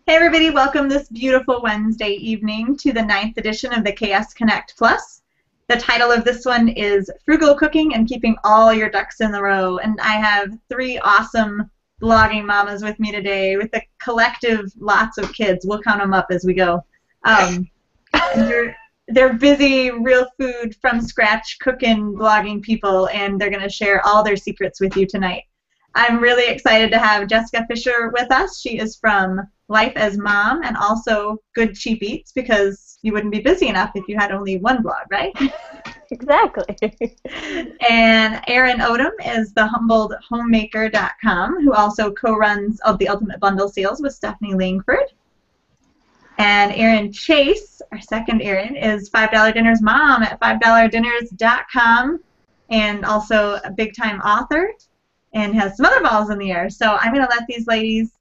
Hey everybody, welcome this beautiful Wednesday evening to the ninth edition of the KS Connect Plus. The title of this one is Frugal Cooking and Keeping All Your Ducks in the Row. And I have three awesome blogging mamas with me today with a collective lots of kids. We'll count them up as we go. And they're busy, real food from scratch cooking, blogging people, and they're going to share all their secrets with you tonight. I'm really excited to have Jessica Fisher with us. She is from Life as Mom and also Good Cheap Eats, because you wouldn't be busy enough if you had only one blog, right? Exactly. And Erin Odom is the humbledhomemaker.com, who also co-runs of the Ultimate Bundle Sales with Stephanie Langford. And Erin Chase, our second Erin, is $5 Dinners Mom at $5dinners.com, and also a big-time author and has some other balls in the air. So I'm going to let these ladies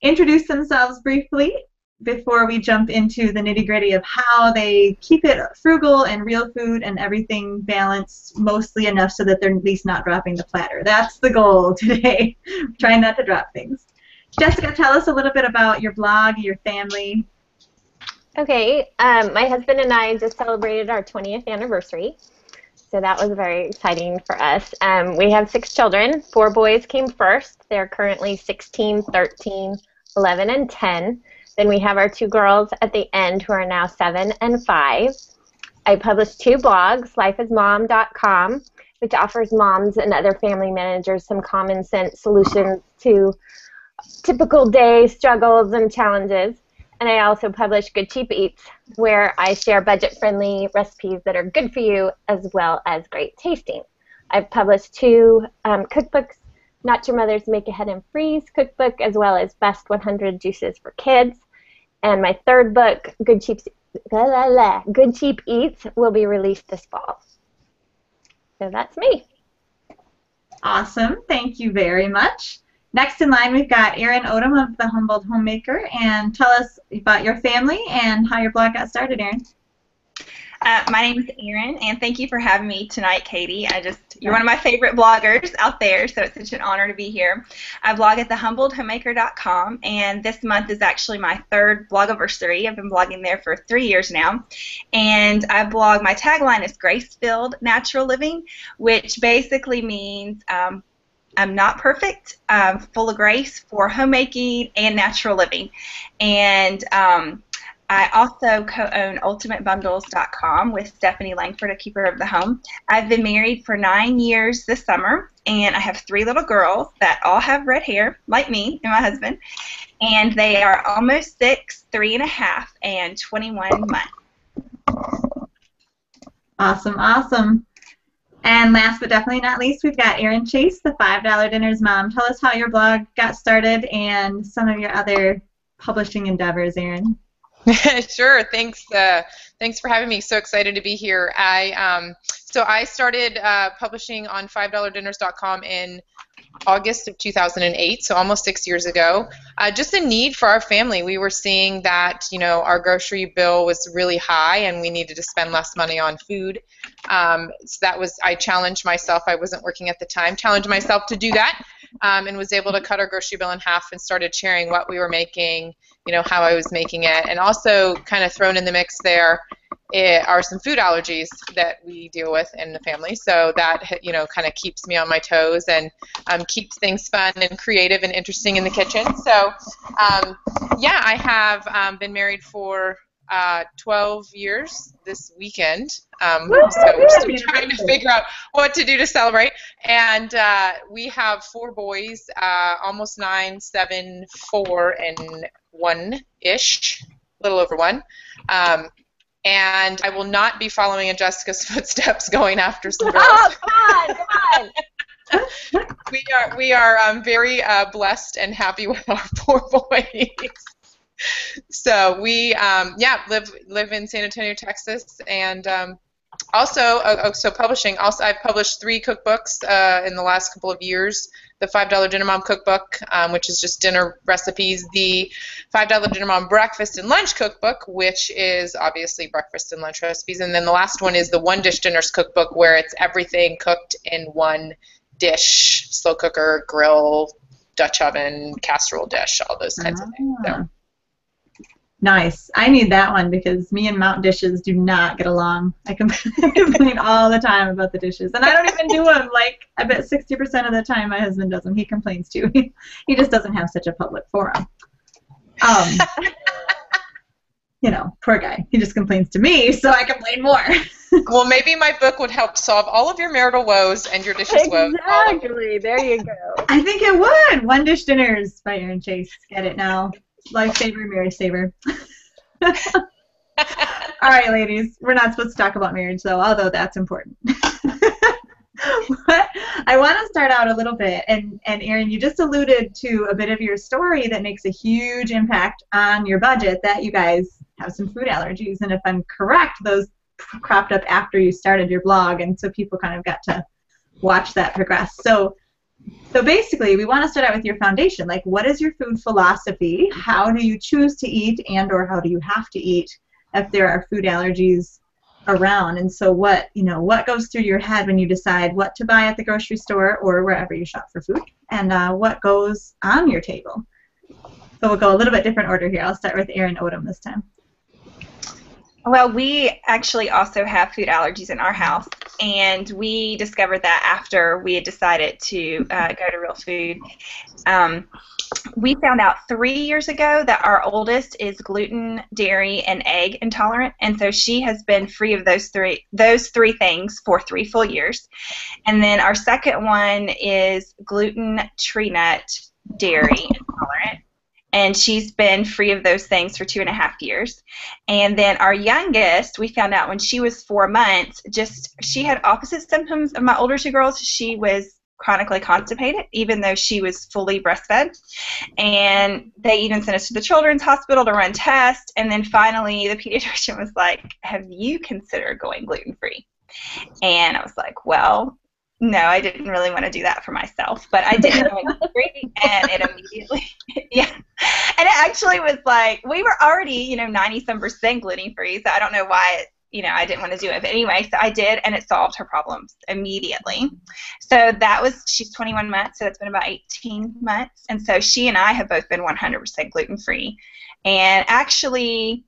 introduce themselves briefly before we jump into the nitty-gritty of how they keep it frugal and real food and everything balanced mostly enough so that they're at least not dropping the platter. That's the goal today. Trying not to drop things. Jessica, tell us a little bit about your blog, your family. Okay, my husband and I just celebrated our 20th anniversary, so that was very exciting for us. We have 6 children. 4 boys came first. They're currently 16, 13, 11, and 10. Then we have our 2 girls at the end who are now 7 and 5. I publish 2 blogs, lifeasmom.com, which offers moms and other family managers some common sense solutions to typical day struggles and challenges. And I also publish Good Cheap Eats, where I share budget-friendly recipes that are good for you as well as great tasting. I've published 2 cookbooks, Not Your Mother's Make Ahead and Freeze cookbook, as well as Best 100 Juices for Kids. And my 3rd book, Good Cheap Eats, will be released this fall. So that's me. Awesome. Thank you very much. Next in line, we've got Erin Odom of The Humbled Homemaker. And tell us about your family and how your blog got started, Erin. My name is Erin, and thank you for having me tonight, Katie. You're one of my favorite bloggers out there, so it's such an honor to be here. I blog at thehumbledhomemaker.com, and this month is actually my 3rd blogiversary. I've been blogging there for 3 years now. And my tagline is Grace-Filled Natural Living, which basically means I'm not perfect, full of grace for homemaking and natural living. And I also co-own ultimatebundles.com with Stephanie Langford, a keeper of the home. I've been married for 9 years this summer, and I have 3 little girls that all have red hair, like me and my husband. And they are almost 6, 3 1/2, and 21 months. Awesome, awesome. And last but definitely not least, we've got Erin Chase, the $5 Dinners Mom. Tell us how your blog got started and some of your other publishing endeavors, Erin. Sure. Thanks. Thanks for having me. So excited to be here. So I started publishing on $5dinners.com in August of 2008, so almost 6 years ago. Just a need for our family. We were seeing that, our grocery bill was really high and we needed to spend less money on food. So I challenged myself. I wasn't working at the time. Challenged myself to do that, and was able to cut our grocery bill in half and started sharing what we were making, how I was making it, and also kind of thrown in the mix there are some food allergies that we deal with in the family. So that, kind of keeps me on my toes and keeps things fun and creative and interesting in the kitchen. So, yeah, I have been married for 12 years this weekend. So we're still trying to figure out what to do to celebrate. And we have 4 boys, almost 9, 7, 4, and 1-ish, a little over 1. And I will not be following in Jessica's footsteps going after some girls. Oh, come on. We are very blessed and happy with our 4 boys. So we live in San Antonio, Texas, and so publishing. Also, I've published 3 cookbooks in the last couple of years. The $5 Dinner Mom cookbook, which is just dinner recipes. The $5 Dinner Mom breakfast and lunch cookbook, which is obviously breakfast and lunch recipes. And then the last one is the One Dish Dinners cookbook, where it's everything cooked in one dish: slow cooker, grill, Dutch oven, casserole dish, all those kinds of things. So. Nice. I need that one because me and Mount Dishes do not get along. I complain all the time about the dishes. And I don't even do them. Like, I bet 60% of the time my husband does them. He complains too. He just doesn't have such a public forum. You know, poor guy. He just complains to me, so I complain more. Well, maybe my book would help solve all of your marital woes and your dishes woes. Exactly. There you go. I think it would. One Dish Dinners by Erin Chase. Get it now. Lifesaver, marriage saver. All right, ladies. We're not supposed to talk about marriage, though, although that's important. But I want to start out a little bit, and Erin, you just alluded to a bit of your story that makes a huge impact on your budget, that you guys have some food allergies, and if I'm correct, those cropped up after you started your blog, and so people kind of got to watch that progress. So basically, we want to start out with your foundation. Like, what is your food philosophy? How do you choose to eat, and or how do you have to eat if there are food allergies around? And so what goes through your head when you decide what to buy at the grocery store or wherever you shop for food, and what goes on your table? So we'll go a little bit different order here. I'll start with Erin Odom this time. Well, we actually also have food allergies in our house, and we discovered that after we had decided to go to Real Food. We found out 3 years ago that our oldest is gluten, dairy, and egg intolerant, and so she has been free of those three things for 3 full years. And then our second one is gluten, tree nut, dairy intolerant, and she's been free of those things for 2.5 years. And then our youngest, we found out when she was 4 months, she had opposite symptoms of my older 2 girls. She was chronically constipated, even though she was fully breastfed. And they even sent us to the children's hospital to run tests. And then finally, the pediatrician was like, have you considered going gluten-free? And I was like, well, no, I didn't really want to do that for myself, but I did go gluten-free, and it immediately, yeah. And it actually was like, we were already, 90-some% gluten-free, so I don't know why I didn't want to do it. But anyway, so I did, and it solved her problems immediately. So she's 21 months, so it's been about 18 months. And so she and I have both been 100% gluten-free. And actually,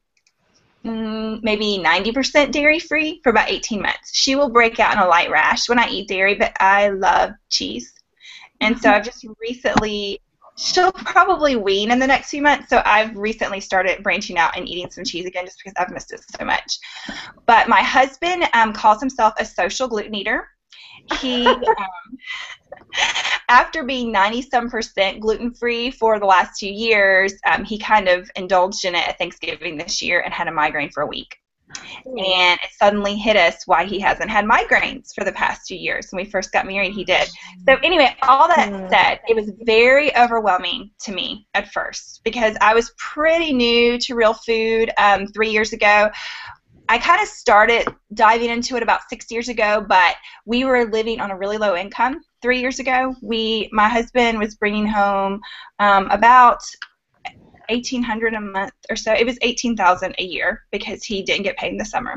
maybe 90% dairy-free for about 18 months. She will break out in a light rash when I eat dairy, but I love cheese. And so I've just recently, she'll probably wean in the next few months, so I've recently started branching out and eating some cheese again just because I've missed it so much. But my husband calls himself a social gluten eater. He, after being 90-some% gluten-free for the last 2 years, he kind of indulged in it at Thanksgiving this year and had a migraine for a week. And it suddenly hit us why he hasn't had migraines for the past 2 years. When we first got married, he did. So anyway, all that said, it was very overwhelming to me at first because I was pretty new to Real Food 3 years ago. I kind of started diving into it about 6 years ago, but we were living on a really low income 3 years ago. My husband was bringing home about $1,800 a month or so. It was $18,000 a year because he didn't get paid in the summer.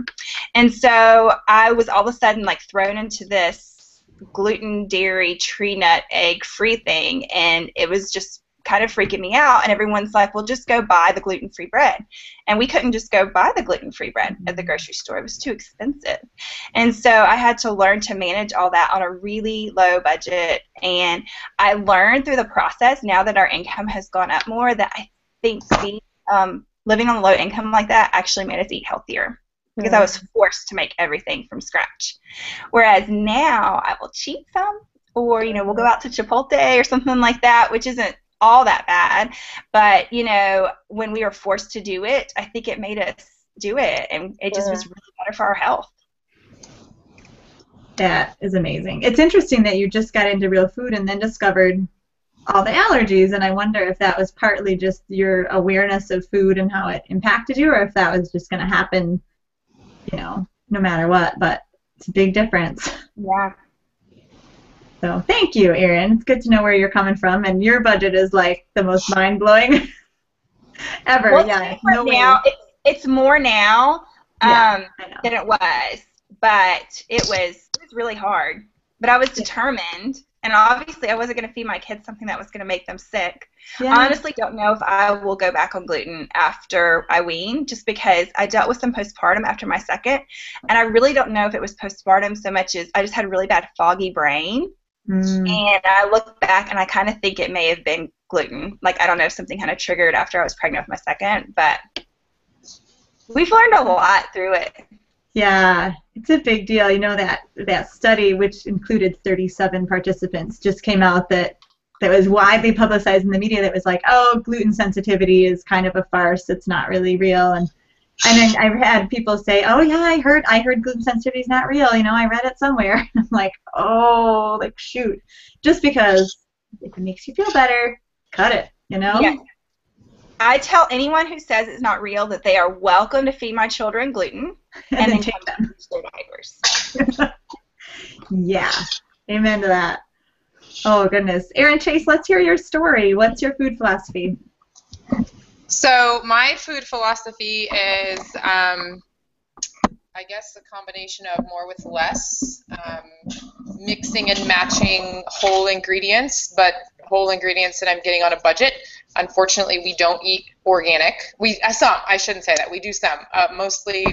And so I was all of a sudden like thrown into this gluten, dairy, tree nut, egg free thing, and it was just kind of freaking me out. And everyone's like, well, just go buy the gluten-free bread. And we couldn't just go buy the gluten-free bread at the grocery store. It was too expensive. And so I had to learn to manage all that on a really low budget. And I learned through the process, now that our income has gone up more, that I think living on a low income like that actually made us eat healthier because I was forced to make everything from scratch. Whereas now I will cheat some, or we'll go out to Chipotle or something like that, which isn't all that bad. But when we were forced to do it, I think it made us do it, and it just was really better for our health. That is amazing. It's interesting that you just got into Real Food and then discovered all the allergies, and I wonder if that was partly just your awareness of food and how it impacted you, or if that was just going to happen, no matter what. But it's a big difference. Yeah. So thank you, Erin. It's good to know where you're coming from, and your budget is like the most mind-blowing ever. Well, yeah. No now, it's more now than it was, but it was really hard. But I was determined And obviously, I wasn't going to feed my kids something that was going to make them sick. Yeah. I honestly don't know if I will go back on gluten after I wean, just because I dealt with some postpartum after my second, and I really don't know if it was postpartum so much as I just had a really bad foggy brain. And I look back and I kind of think it may have been gluten. Like, I don't know if something kind of triggered after I was pregnant with my second, but we've learned a lot through it. Yeah, it's a big deal. You know, that study, which included 37 participants, just came out that was widely publicized in the media that was like, oh, gluten sensitivity is kind of a farce. It's not really real. And then I've had people say, oh, yeah, I heard gluten sensitivity is not real. You know, I read it somewhere. I'm like, oh, like, shoot. Just because if it makes you feel better, cut it, you know? Yeah. I tell anyone who says it's not real that they are welcome to feed my children gluten and then take come them. to their diapers. Yeah, amen to that. Oh, goodness. Erin, Chase, let's hear your story. What's your food philosophy? So my food philosophy is, I guess, a combination of more with less, mixing and matching whole ingredients, but whole ingredients that I'm getting on a budget. Unfortunately, we don't eat organic. I shouldn't say that. We do some. Mostly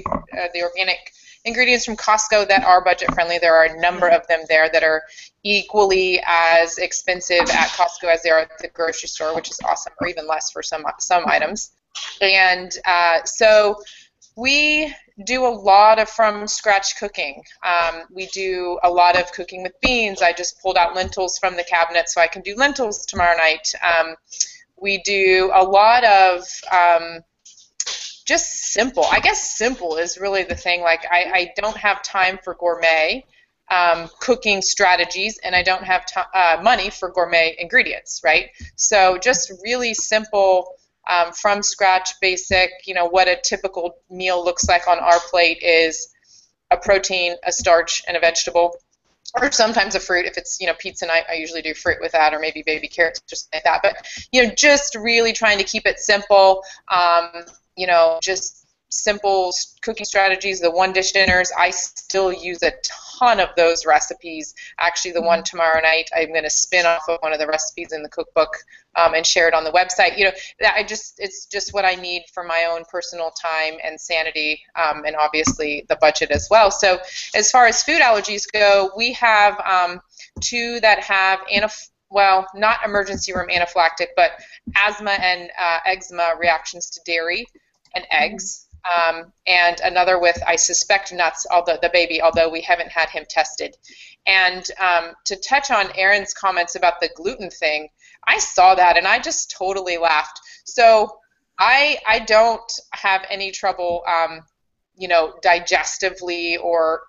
the organic ingredients from Costco that are budget friendly. There are a number of them there that are equally as expensive at Costco as they are at the grocery store, which is awesome, or even less for some items. And so we do a lot of from scratch cooking. We do a lot of cooking with beans. I just pulled out lentils from the cabinet so I can do lentils tomorrow night. We do a lot of just simple. I guess simple is really the thing. Like I don't have time for gourmet cooking strategies, and I don't have money for gourmet ingredients, right? So just really simple, from scratch, basic, what a typical meal looks like on our plate is a protein, a starch, and a vegetable, or sometimes a fruit. If it's, pizza night, I usually do fruit with that, or maybe baby carrots, just like that. But, just really trying to keep it simple, just simple cooking strategies, the one-dish dinners. I still use a ton of those recipes. Actually, the one tomorrow night, I'm going to spin off of one of the recipes in the cookbook and share it on the website. It's just what I need for my own personal time and sanity, and obviously the budget as well. So as far as food allergies go, we have two that have not emergency room anaphylactic, but asthma and eczema reactions to dairy and eggs. And another with, I suspect, nuts, although we haven't had him tested. And to touch on Erin's comments about the gluten thing, I saw that and I just totally laughed. So I don't have any trouble, digestively or,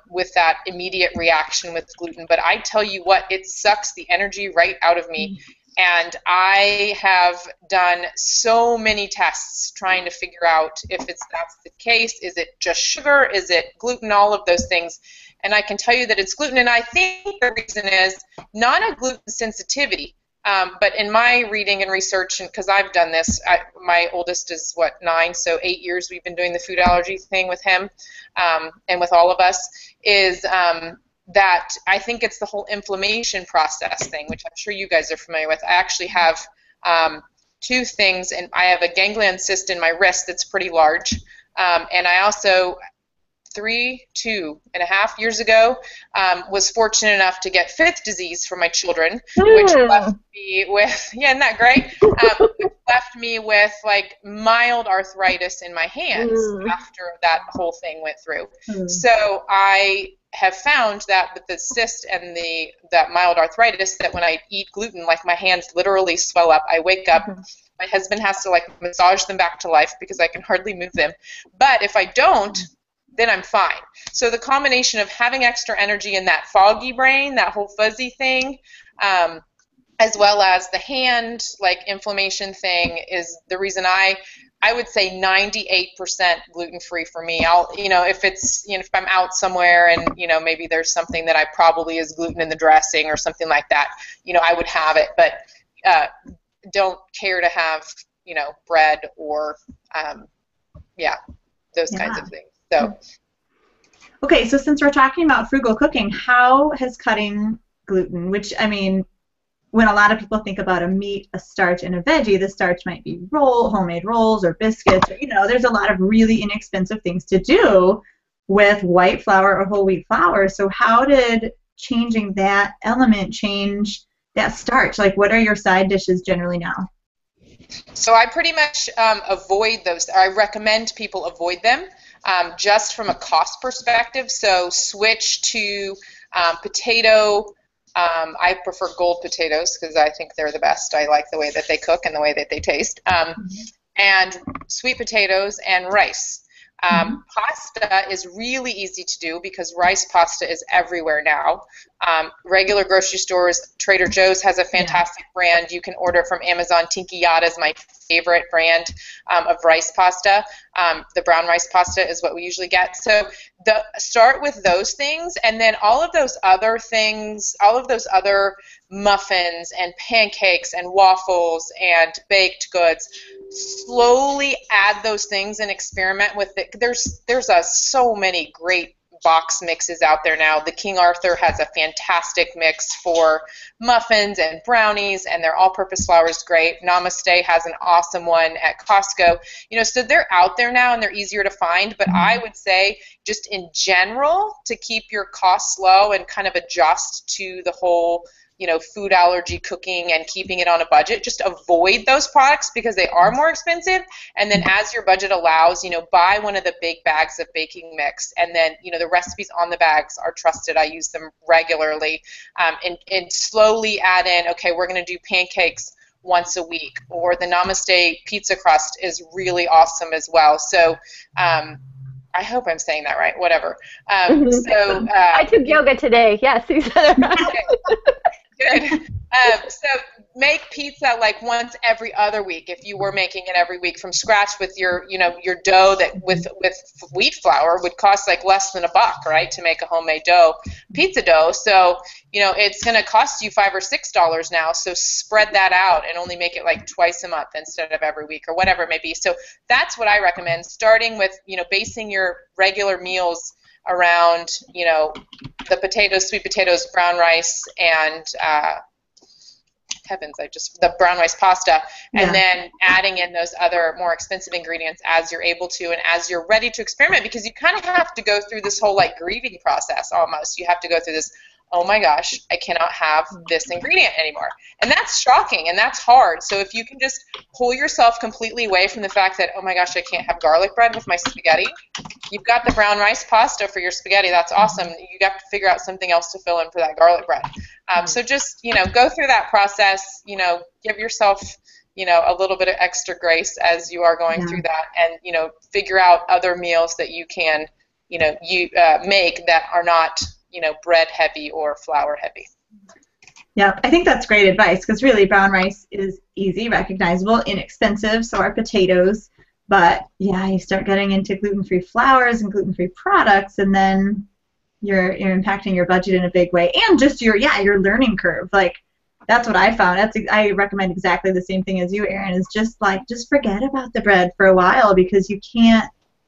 with that immediate reaction with gluten. But I tell you what, it sucks the energy right out of me. And I have done so many tests trying to figure out if that's the case. Is it just sugar? Is it gluten? All of those things. And I can tell you that it's gluten. And I think the reason is not a gluten sensitivity. But in my reading and research, and because I've done this, my oldest is 9, so 8 years we've been doing the food allergy thing with him, and with all of us, is that I think it's the whole inflammation process thing, which I'm sure you guys are familiar with. I actually have two things, and I have a ganglion cyst in my wrist that's pretty large, and I also 2.5 years ago, was fortunate enough to get fifth disease for my children, which left me with, isn't that great? Which left me with like mild arthritis in my hands after that whole thing went through. So I have found that with the cyst and that mild arthritis, that when I eat gluten, like my hands literally swell up. I wake up, my husband has to like massage them back to life because I can hardly move them. But if I don't, then I'm fine. So the combination of having extra energy in that foggy brain, that whole fuzzy thing, as well as the hand like inflammation thing, is the reason I would say 98% gluten-free for me. If I'm out somewhere and maybe there's something that I probably is gluten in the dressing or something like that, I would have it, but don't care to have bread or those kinds of things. So, okay, so since we're talking about frugal cooking, how has cutting gluten, which, I mean, when a lot of people think about a meat, a starch, and a veggie, the starch might be homemade rolls or biscuits. Or, there's a lot of really inexpensive things to do with white flour or whole wheat flour. So how did changing that element change that starch? Like, what are your side dishes generally now? So I pretty much avoid those. I recommend people avoid them just from a cost perspective. So switch to potato. I prefer gold potatoes because I think they're the best. I like the way that they cook and the way that they taste. And sweet potatoes and rice. Pasta is really easy to do because rice pasta is everywhere now. Regular grocery stores, Trader Joe's has a fantastic brand. You can order from Amazon. Tinkyada is my favorite brand of rice pasta. The brown rice pasta is what we usually get. So start with those things, and then all of those other things, all of those other muffins and pancakes and waffles and baked goods, slowly add those things and experiment with it. There's so many great box mixes out there now. The King Arthur has a fantastic mix for muffins and brownies, and their all-purpose flour is great. Namaste has an awesome one at Costco. So they're out there now and they're easier to find, but I would say just in general to keep your costs low and kind of adjust to the whole food allergy cooking and keeping it on a budget, just avoid those products because they are more expensive. And then as your budget allows, buy one of the big bags of baking mix. And then, the recipes on the bags are trusted. I use them regularly. And slowly add in, okay, we're going to do pancakes once a week, or the Namaste pizza crust is really awesome as well. So, I hope I'm saying that right. Whatever. I took yoga today. Yes, you said it right. Good. So make pizza like once every other week. If you were making it every week from scratch with your dough that with wheat flour would cost like less than $1, right, to make a homemade pizza dough. So it's going to cost you $5 or $6 now. So spread that out and only make it like twice a month instead of every week or whatever it may be. So that's what I recommend. Starting with basing your regular meals around the potatoes, sweet potatoes, brown rice, and the brown rice pasta, and then adding in those other more expensive ingredients as you're able to and as you're ready to experiment, because you kind of have to go through this whole like grieving process almost. You have to go through this, oh my gosh, I cannot have this ingredient anymore. And that's shocking and that's hard. So if you can just pull yourself completely away from the fact that, oh my gosh, I can't have garlic bread with my spaghetti. You've got the brown rice pasta for your spaghetti. That's awesome. You have to figure out something else to fill in for that garlic bread. So just, go through that process, give yourself, a little bit of extra grace as you are going through that, and, figure out other meals that you can, make that are not, bread heavy or flour heavy. Yeah, I think that's great advice because really brown rice is easy, recognizable, inexpensive, so are potatoes. But yeah, you start getting into gluten-free flours and gluten-free products, and then you're impacting your budget in a big way, and just your learning curve. Like that's what I found. I recommend exactly the same thing as you, Erin. Is just forget about the bread for a while because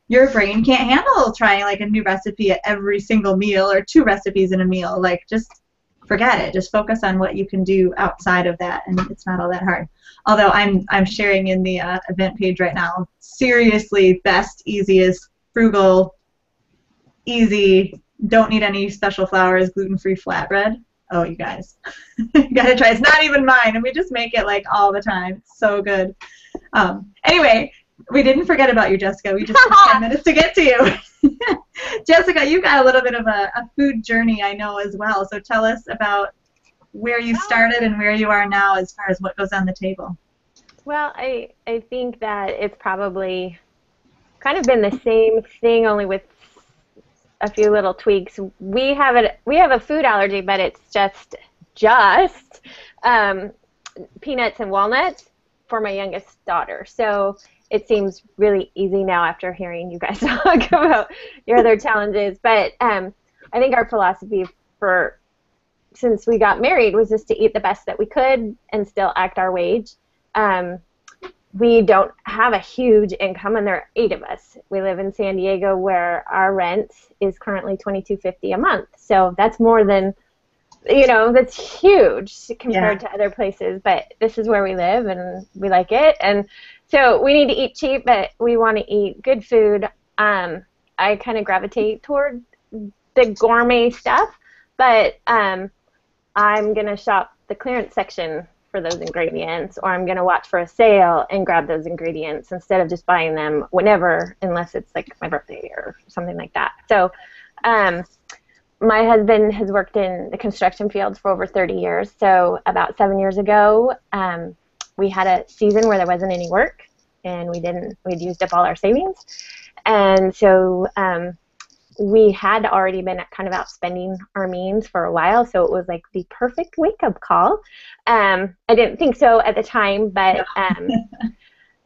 your brain can't handle trying like a new recipe at every single meal or 2 recipes in a meal. Like just forget it. Just focus on what you can do outside of that, and it's not all that hard. Although I'm sharing in the event page right now, seriously, best, easiest, frugal, easy, don't need any special flours, gluten-free flatbread. Oh, you guys, you gotta try. It's not even mine, and we just make it like all the time. It's so good. Anyway, we didn't forget about you, Jessica. We just took 10 minutes to get to you. Jessica, you've got a little bit of a food journey, I know, as well. So tell us about where you started and where you are now as far as what goes on the table. Well, I think that it's probably kind of been the same thing, only with a few little tweaks. We have a food allergy, but it's just peanuts and walnuts for my youngest daughter. So it seems really easy now after hearing you guys talk about your other challenges. But I think our philosophy since we got married was just to eat the best that we could and still act our wage. We don't have a huge income, and there are 8 of us. We live in San Diego, where our rent is currently $22.50 a month. So that's more than you know, that's huge compared to other places, but this is where we live and we like it. And so we need to eat cheap, but we want to eat good food. I kind of gravitate toward the gourmet stuff, but I'm going to shop the clearance section for those ingredients, or I'm going to watch for a sale and grab those ingredients instead of just buying them whenever, unless it's like my birthday or something like that. So my husband has worked in the construction fields for over 30 years. So about 7 years ago, we had a season where there wasn't any work, and we'd used up all our savings. And so we had already been kind of outspending our means for a while, so it was like the perfect wake-up call. I didn't think so at the time, but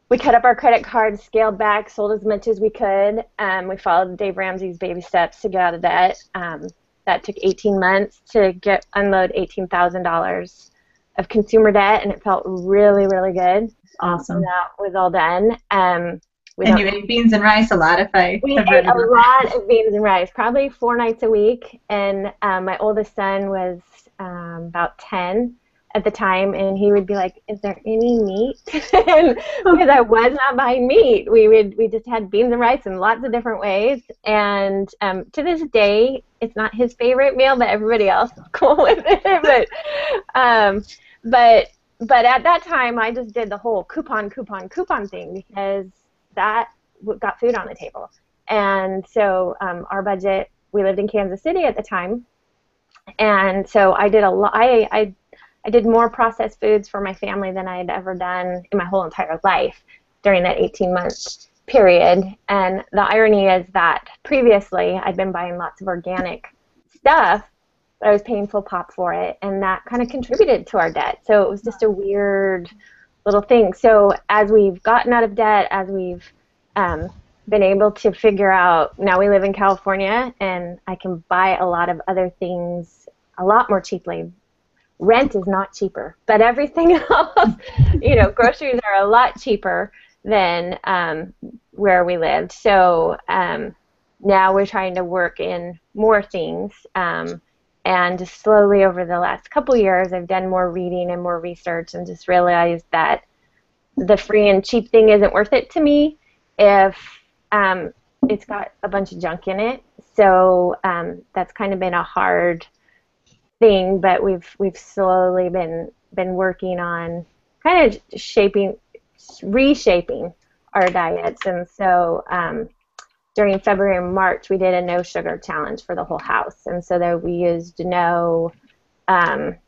we cut up our credit cards, scaled back, sold as much as we could. We followed Dave Ramsey's baby steps to get out of debt. That took 18 months to unload $18,000 of consumer debt, and it felt really, really good. Awesome. So that was all done. And you ate beans and rice a lot, we ate a lot of beans and rice, probably 4 nights a week. And my oldest son was about 10 at the time, and he would be like, "Is there any meat?" Because I was not buying meat. We just had beans and rice in lots of different ways. And to this day, it's not his favorite meal, but everybody else is cool with it. But at that time, I just did the whole coupon thing, because that got food on the table. And so our budget, we lived in Kansas City at the time, and so I did a lot. I did more processed foods for my family than I had ever done in my whole entire life during that 18-month period. And the irony is that previously I'd been buying lots of organic stuff, but I was paying full pop for it, and that kind of contributed to our debt. So it was just a weird little thing. So as we've gotten out of debt, as we've been able to figure out, now we live in California, and I can buy a lot of other things a lot more cheaply. Rent is not cheaper, but everything else, groceries are a lot cheaper than where we lived. So now we're trying to work in more things. And just slowly over the last couple years, I've done more reading and more research, and just realized that the free and cheap thing isn't worth it to me if it's got a bunch of junk in it. So that's kind of been a hard thing, but we've slowly been working on kind of reshaping our diets. And so during February and March, we did a no sugar challenge for the whole house, and so there we used no added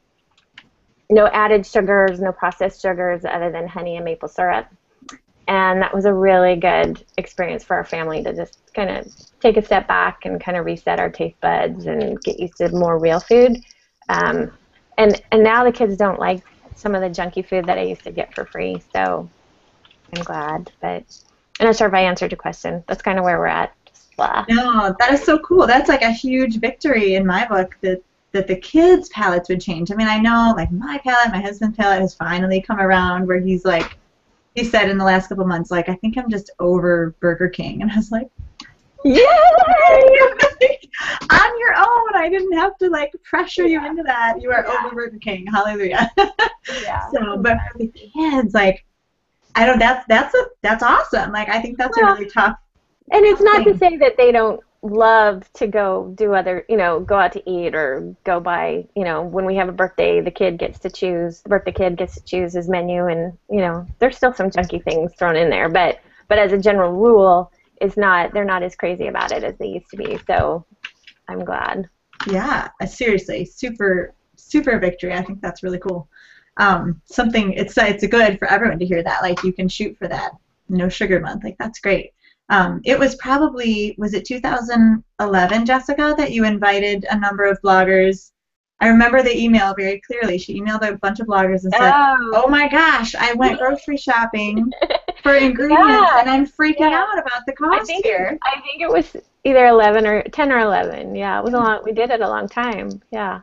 sugars, no processed sugars other than honey and maple syrup. And that was a really good experience for our family to just kind of take a step back and kind of reset our taste buds and get used to more real food. And now the kids don't like some of the junky food that I used to get for free, so I'm glad. But I'm not sure if I answered your question. That's kind of where we're at. Just blah. No, that is so cool. That's like a huge victory in my book, that the kids' palates would change. I mean, I know, like, my husband's palate has finally come around where he's like, he said in the last couple months, like, I think I'm just over Burger King. And I was like, yay! On your own. I didn't have to, like, pressure you into that. You are over Burger King. Hallelujah. Yeah. So, but for the kids, like, I don't. That's awesome. Like, I think that's a really tough. And it's not to say that they don't love to go do other, go out to eat or go buy, when we have a birthday, the birthday kid gets to choose his menu, and, there's still some junky things thrown in there, but as a general rule, they're not as crazy about it as they used to be, so I'm glad. Yeah, seriously, super, super victory. I think that's really cool. It's good for everyone to hear that, like, you can shoot for that no sugar month, like, that's great. It was probably, was it 2011, Jessica, that you invited a number of bloggers? I remember the email very clearly. She emailed a bunch of bloggers and said, oh my gosh, I went grocery shopping for ingredients, and I'm freaking out about the cost here. I think it was either 11 or 10 or 11. Yeah, it was we did it a long time. Yeah.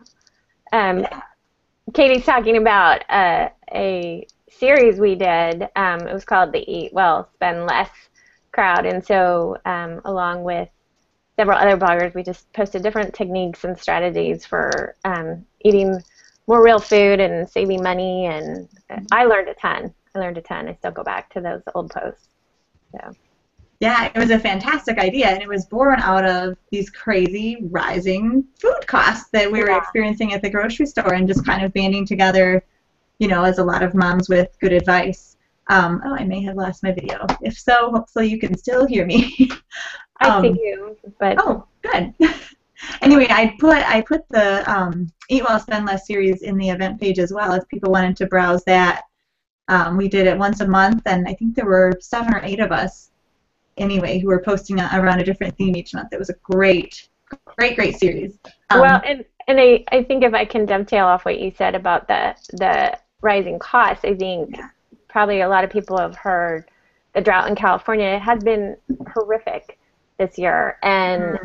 Katie's talking about a series we did. It was called the Eat Well, Spend Less crowd, and so along with several other bloggers, we just posted different techniques and strategies for eating more real food and saving money, and I learned a ton. I still go back to those old posts. So. Yeah, it was a fantastic idea, and it was born out of these crazy rising food costs that we were experiencing at the grocery store, and just kind of banding together, you know, as a lot of moms with good advice. Oh, I may have lost my video. If so, hopefully you can still hear me. I see you, but oh, good. Anyway, I put the Eat Well Spend Less series in the event page as well if people wanted to browse that. We did it once a month, and I think there were 7 or 8 of us anyway who were posting around a different theme each month. It was a great series. Well, and I think if I can dovetail off what you said about the rising costs, I think probably a lot of people have heard the drought in California. It has been horrific this year, and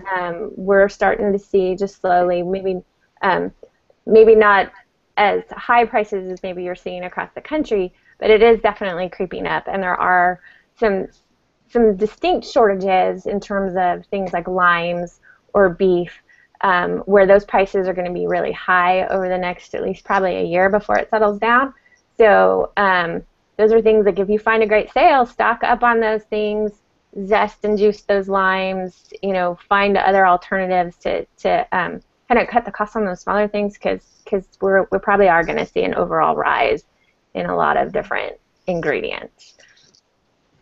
we're starting to see just slowly, maybe not as high prices as maybe you're seeing across the country, but it is definitely creeping up, and there are some distinct shortages in terms of things like limes or beef, where those prices are going to be really high over the next at least probably a year before it settles down. So those are things like if you find a great sale, stock up on those things, zest and juice those limes, you know, find other alternatives to kind of cut the cost on those smaller things, because we probably are going to see an overall rise in a lot of different ingredients.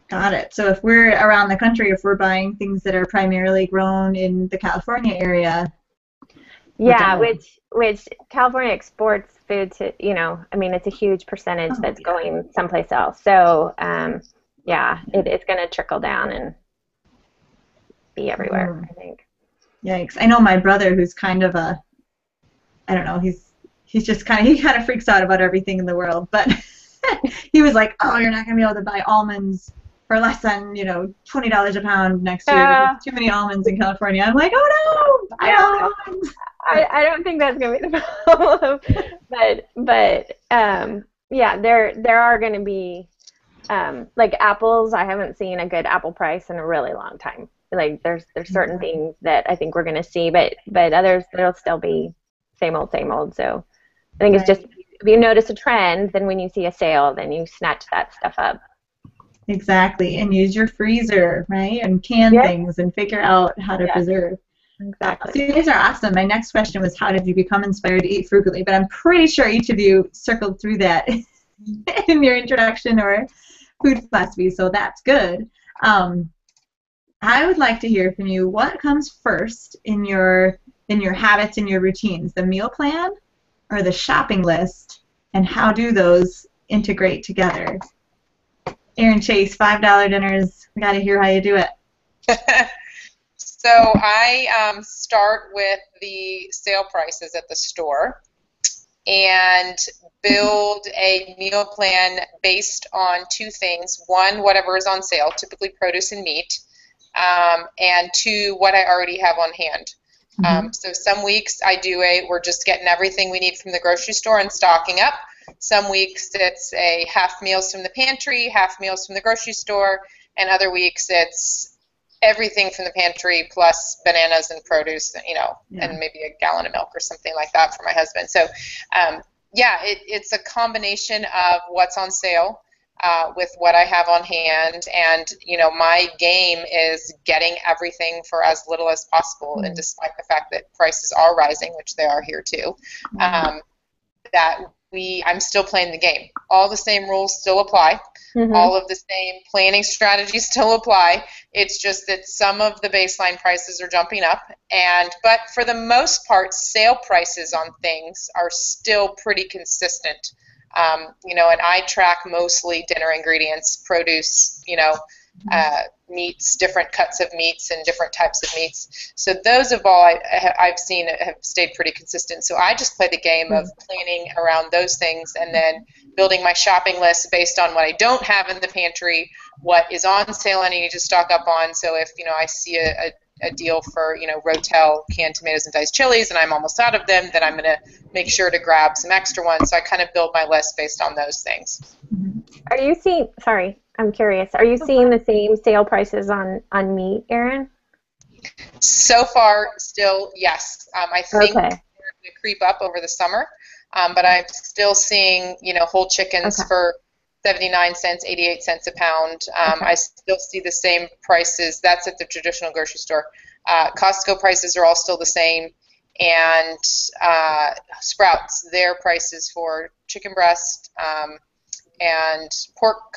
Got it. So if we're around the country, if we're buying things that are primarily grown in the California area. Yeah, which California exports food to, you know, I mean, it's a huge percentage that's going someplace else. So, yeah, it's going to trickle down and be everywhere, I think. Yikes. I know my brother, who's kind of a, I don't know, he kind of freaks out about everything in the world, but he was like, oh, you're not going to be able to buy almonds for less than, you know, $20 a pound next year. There's too many almonds in California. I'm like, oh no, I don't like almonds. I don't think that's going to be the problem. but yeah, there are going to be, like apples. I haven't seen a good apple price in a really long time. Like there's certain things that I think we're going to see, but others, there'll still be same old. So I think it's just, if you notice a trend, then when you see a sale, then you snatch that stuff up. Exactly, and use your freezer, right, and can things and figure out how to preserve. Exactly. So you guys are awesome. My next question was, how did you become inspired to eat frugally? But I'm pretty sure each of you circled through that in your introduction or food philosophy, so that's good. I would like to hear from you. What comes first in your habits and your routines, the meal plan or the shopping list, and how do those integrate together? Aaron Chase, $5 dinners. We got to hear how you do it. So I start with the sale prices at the store and build a meal plan based on 2 things. 1, whatever is on sale, typically produce and meat, and 2, what I already have on hand. So some weeks we're just getting everything we need from the grocery store and stocking up. Some weeks it's a half meals from the pantry, half meals from the grocery store, and other weeks it's everything from the pantry plus bananas and produce, you know, and maybe a gallon of milk or something like that for my husband. So, it's a combination of what's on sale with what I have on hand, and you know, my game is getting everything for as little as possible, and despite the fact that prices are rising, which they are here too, I'm still playing the game. All the same rules still apply. All of the same planning strategies still apply. It's just that some of the baseline prices are jumping up, but for the most part, sale prices on things are still pretty consistent. You know, and I track mostly dinner ingredients, produce, you know, meats, different cuts of meats and different types of meats. So those of all I've seen have stayed pretty consistent. So I just play the game of planning around those things and then building my shopping list based on what I don't have in the pantry, what is on sale I need to stock up on. So if, you know, I see a deal for, you know, Rotel canned tomatoes and diced chilies and I'm almost out of them, then I'm going to make sure to grab some extra ones. So I kind of build my list based on those things. Are you seeing, sorry, I'm curious, are you seeing the same sale prices on meat, Erin? So far, still, yes. I think Okay. they're going to creep up over the summer, but I'm still seeing, whole chickens Okay. for 79 cents, 88 cents a pound. Okay. I still see the same prices. That's at the traditional grocery store. Costco prices are all still the same. And Sprouts, their prices for chicken breast and pork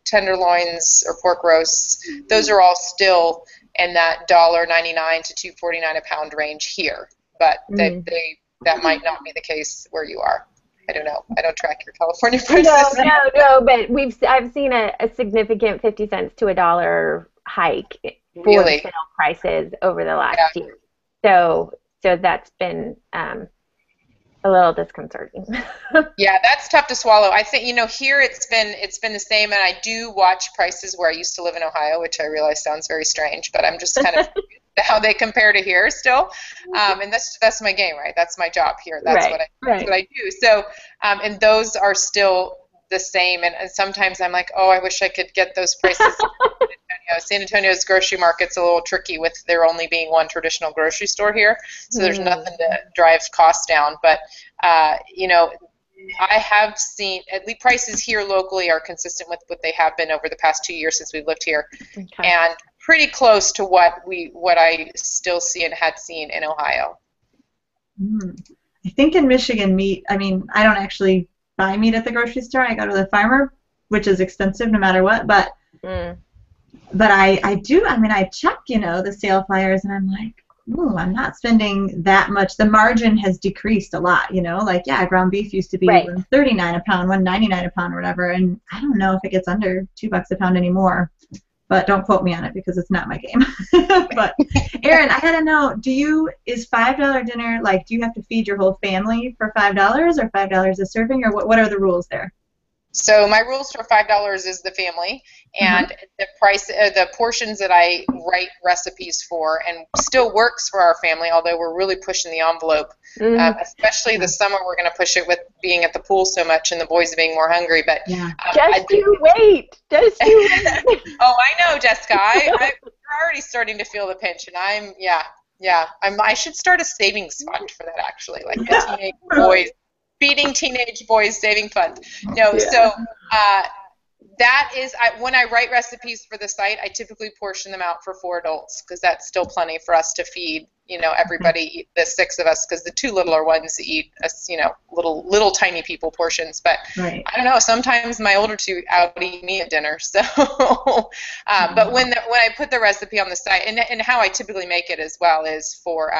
tenderloins or pork roasts, those are all still in that $1.99 to $2.49 a pound range here. But that might not be the case where you are. I don't know. I don't track your California prices. No, but I've seen a significant 50 cents to $1 hike for the sale prices over the last year. So that's been a little disconcerting. Yeah, that's tough to swallow. I think here it's been the same, and I do watch prices where I used to live in Ohio, which I realize sounds very strange, but I'm just kind of how they compare to here still. And that's my game, right? That's my job here. That's what I do. So and those are still the same, and sometimes I'm like, oh, I wish I could get those prices. San Antonio's grocery market's a little tricky with there only being one traditional grocery store here, so there's nothing to drive costs down. But I have seen at least prices here locally are consistent with what they have been over the past 2 years since we've lived here, and pretty close to what I still see and had seen in Ohio. I think in Michigan, meat. I mean, I don't actually buy meat at the grocery store. I go to the farmer, which is expensive no matter what. But I do. I mean, I check, the sale flyers, and I'm like, ooh, I'm not spending that much. The margin has decreased a lot. Ground beef used to be $1.39 a pound, $1.99 a pound, or whatever, and I don't know if it gets under $2 a pound anymore. But don't quote me on it because it's not my game. But Erin, I gotta know, is $5 dinner, do you have to feed your whole family for $5 or $5 a serving, or what are the rules there? So my rules for $5 is the family, and the price, the portions that I write recipes for, and still works for our family. Although we're really pushing the envelope, especially this summer, we're going to push it with being at the pool so much and the boys being more hungry. But just you wait. Oh, I know, Jessica. I'm already starting to feel the pinch, and I should start a savings fund for that actually, like the teenage boys. Feeding teenage boys saving fund. So that is when I write recipes for the site, I typically portion them out for 4 adults because that's still plenty for us to feed everybody, the 6 of us, because the 2 littler ones eat little tiny people portions. But I don't know, sometimes my older 2 out eat me at dinner. So but when I put the recipe on the site, and how I typically make it as well is for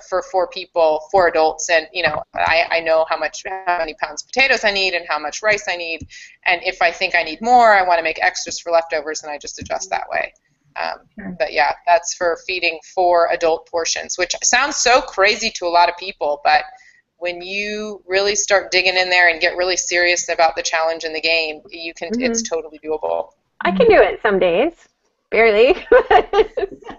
for 4 people, 4 adults, and I know how many pounds potatoes I need and how much rice I need, and if I think I need more, I want to make extras for leftovers, and I just adjust that way. But yeah, that's for feeding 4 adult portions, which sounds so crazy to a lot of people, but when you really start digging in there and get really serious about the challenge in the game, you can. It's totally doable. I can do it some days. Barely.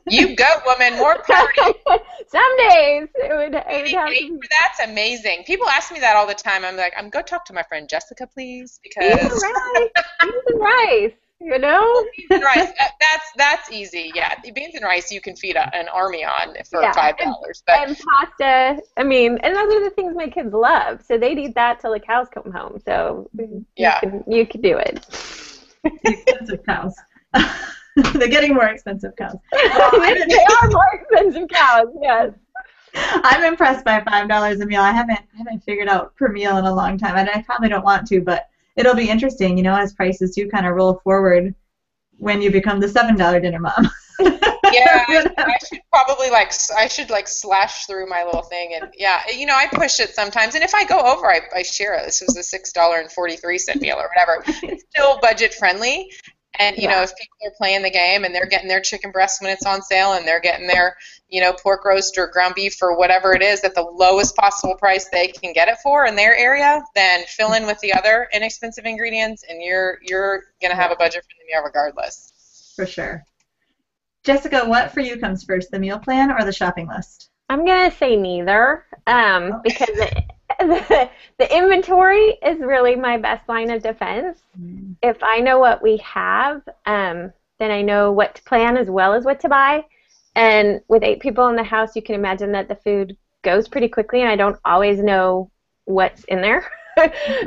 You go, woman. More power to you. Some days it would have to... That's amazing. People ask me that all the time. I'm like, go talk to my friend Jessica, please, because beans and rice. Beans and rice. That's easy. Yeah, beans and rice you can feed an army on for $5. And pasta. I mean, and those are the things my kids love. So they'd eat that till the cows come home. So you can do it. Expensive cows. They're getting more expensive cows. They are more expensive cows, yes. I'm impressed by $5 a meal. I haven't figured out per meal in a long time, and I probably don't want to, but it'll be interesting, as prices do kind of roll forward when you become the $7 dinner mom. I should probably slash through my little thing, and I push it sometimes, and if I go over, I share it. This was a $6.43 meal or whatever. It's still budget friendly. And, if people are playing the game and they're getting their chicken breast when it's on sale and they're getting their, pork roast or ground beef or whatever it is at the lowest possible price they can get it for in their area, then fill in with the other inexpensive ingredients and you're going to have a budget for the meal regardless. For sure. Jessica, what for you comes first, the meal plan or the shopping list? I'm going to say neither because the inventory is really my best line of defense. If I know what we have, then I know what to plan as well as what to buy. And with 8 people in the house, you can imagine that the food goes pretty quickly, and I don't always know what's in there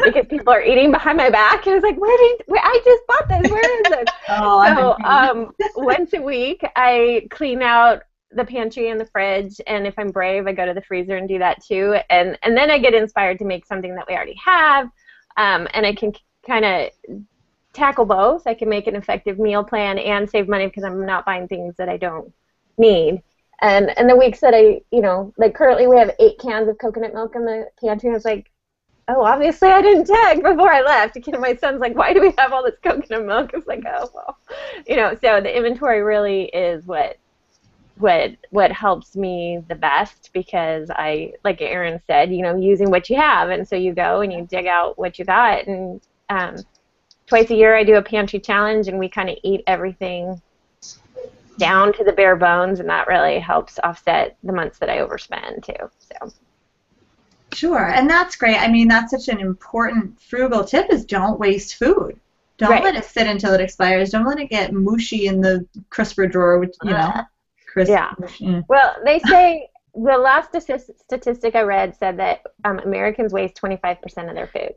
because people are eating behind my back, and it's like, I just bought this. Where is it? Oh, Once a week, I clean out the pantry and the fridge, and if I'm brave, I go to the freezer and do that too. And then I get inspired to make something that we already have, and I can kind of tackle both. I can make an effective meal plan and save money because I'm not buying things that I don't need. And the weeks that I, like currently we have 8 cans of coconut milk in the pantry. I was like, oh, obviously I didn't check before I left. My son's like, why do we have all this coconut milk? It's like, oh, well, so the inventory really is what helps me the best, because like Erin said, using what you have. And so you go and you dig out what you got. And twice a year I do a pantry challenge, and we kind of eat everything down to the bare bones, and that really helps offset the months that I overspend too. So. Sure, and that's great. I mean, that's such an important frugal tip, is don't waste food. Don't let it sit until it expires. Don't let it get mushy in the crisper drawer, which, crisp. Yeah. Well, they say, the last statistic I read said that Americans waste 25% of their food.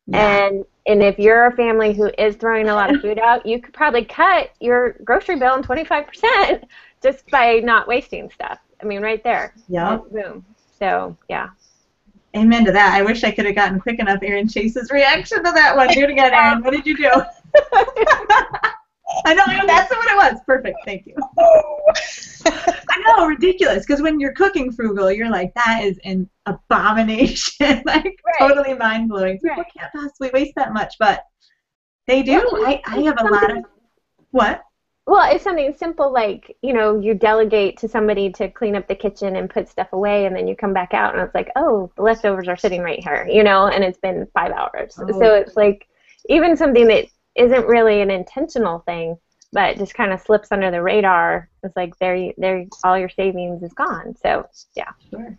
Yeah. And if you're a family who is throwing a lot of food out, you could probably cut your grocery bill in 25% just by not wasting stuff. I mean, right there. Yeah. Boom. So, yeah. Amen to that. I wish I could have gotten quick enough Erin Chase's reaction to that one. Do it again, Erin. What did you do? I know, that's what it was. Perfect. Thank you. I know, ridiculous. Because when you're cooking frugal, you're like, that is an abomination. Totally mind-blowing. People can't possibly waste that much, but they do. I have a lot of... What? Well, it's something simple like, you delegate to somebody to clean up the kitchen and put stuff away, and then you come back out and it's like, oh, the leftovers are sitting right here, and it's been 5 hours. Oh. So it's like, even something that isn't really an intentional thing, but just kind of slips under the radar, it's like there all your savings is gone. So, yeah. Sure.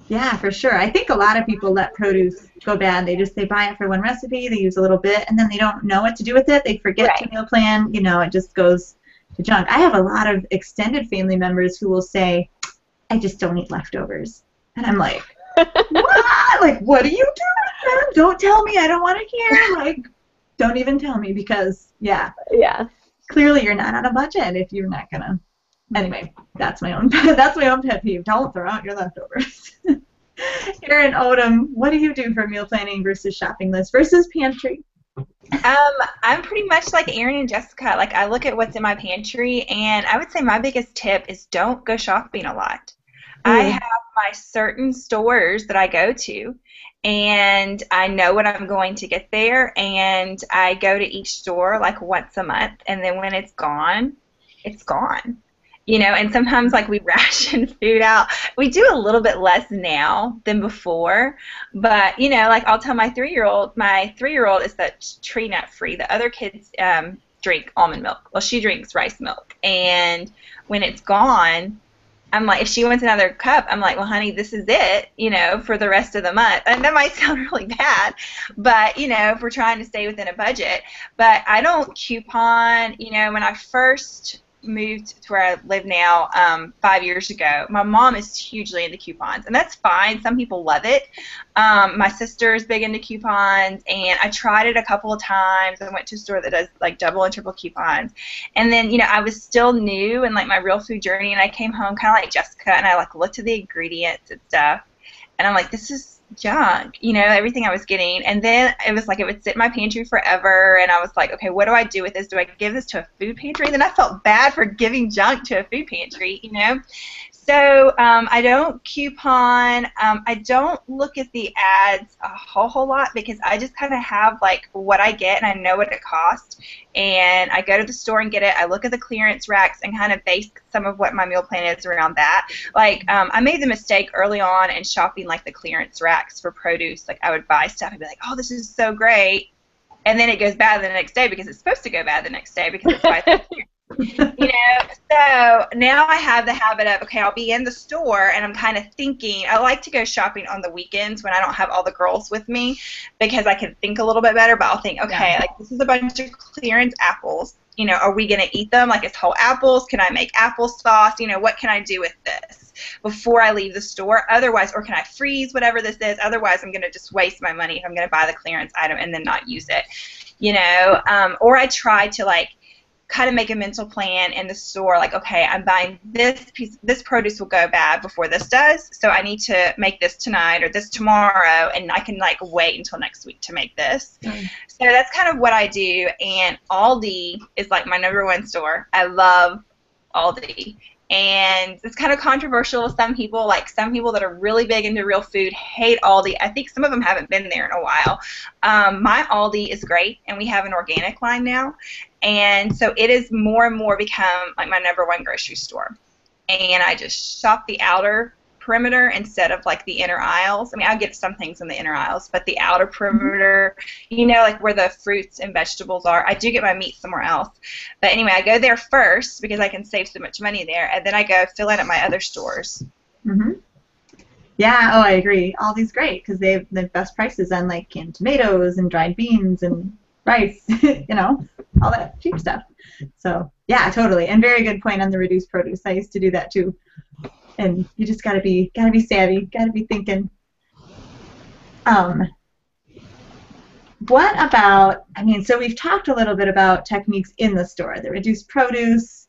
Yeah, for sure. I think a lot of people let produce go bad. They buy it for one recipe, they use a little bit, and then they don't know what to do with it. They forget to meal plan. It just goes to junk. I have a lot of extended family members who will say, I just don't eat leftovers. And I'm like, what? Like, what do you do? Don't tell me. I don't want to hear. Like, don't even tell me, because, yeah. Clearly you're not on a budget if you're not going to. Anyway, that's my own pet peeve. Don't throw out your leftovers. Erin Odom, what do you do for meal planning versus shopping list versus pantry? I'm pretty much like Erin and Jessica. Like, I look at what's in my pantry, and I would say my biggest tip is don't go shopping a lot. I have my certain stores that I go to, and I know what I'm going to get there, and I go to each store like once a month, and then when it's gone, it's gone. And sometimes, like, we ration food out. We do a little bit less now than before, but, like, I'll tell my 3-year-old is that tree nut free. The other kids drink almond milk. Well, she drinks rice milk, and when it's gone, I'm like, if she wants another cup, I'm like, well, honey, this is it, for the rest of the month. And that might sound really bad, but, if we're trying to stay within a budget. But I don't coupon. When I first moved to where I live now 5 years ago, my mom is hugely into coupons, and that's fine. Some people love it. My sister is big into coupons, and I tried it a couple of times. I went to a store that does like double and triple coupons, and then I was still new in like my real food journey, and I came home kind of like Jessica, and I like looked at the ingredients and stuff, and I'm like, this is junk, everything I was getting. And then it was like it would sit in my pantry forever, and I was like, okay, what do I do with this? Do I give this to a food pantry? Then I felt bad for giving junk to a food pantry, So I don't coupon. I don't look at the ads a whole lot, because I just kind of have like what I get, and I know what it costs, and I go to the store and get it. I look at the clearance racks and kind of base some of what my meal plan is around that. Like, I made the mistake early on in shopping like the clearance racks for produce. Like, I would buy stuff and be like, oh, this is so great, and then it goes bad the next day, because it's supposed to go bad the next day because it's by so now I have the habit of, okay, I'll be in the store, and I'm kind of thinking, I like to go shopping on the weekends when I don't have all the girls with me, because I can think a little bit better. But I'll think, okay, like, this is a bunch of clearance apples. are we going to eat them like it's whole apples? Can I make applesauce? What can I do with this before I leave the store? Otherwise, or can I freeze whatever this is? Otherwise, I'm going to just waste my money if I'm going to buy the clearance item and then not use it, or I try to kind of make a mental plan in the store, like, okay, I'm buying this produce will go bad before this does, so I need to make this tonight or this tomorrow, and I can wait until next week to make this. So that's kind of what I do, and Aldi is my number one store. I love Aldi. And it's kind of controversial with some people. Some people that are really big into real food hate Aldi. I think some of them haven't been there in a while. My Aldi is great, and we have an organic line now. And so it has more and more become my number one grocery store. And I just shop the outer perimeter instead of the inner aisles. I mean, I get some things in the inner aisles, but the outer perimeter, where the fruits and vegetables are. I do get my meat somewhere else. But anyway, I go there first because I can save so much money there, and then I go fill in at my other stores. Mm-hmm. Yeah, I agree. Aldi's great because they have the best prices on canned tomatoes and dried beans and rice, all that cheap stuff. So, yeah, totally. And very good point on the reduced produce. I used to do that too. And you just gotta be savvy, gotta be thinking. What about? So we've talked a little bit about techniques in the store, the reduced produce,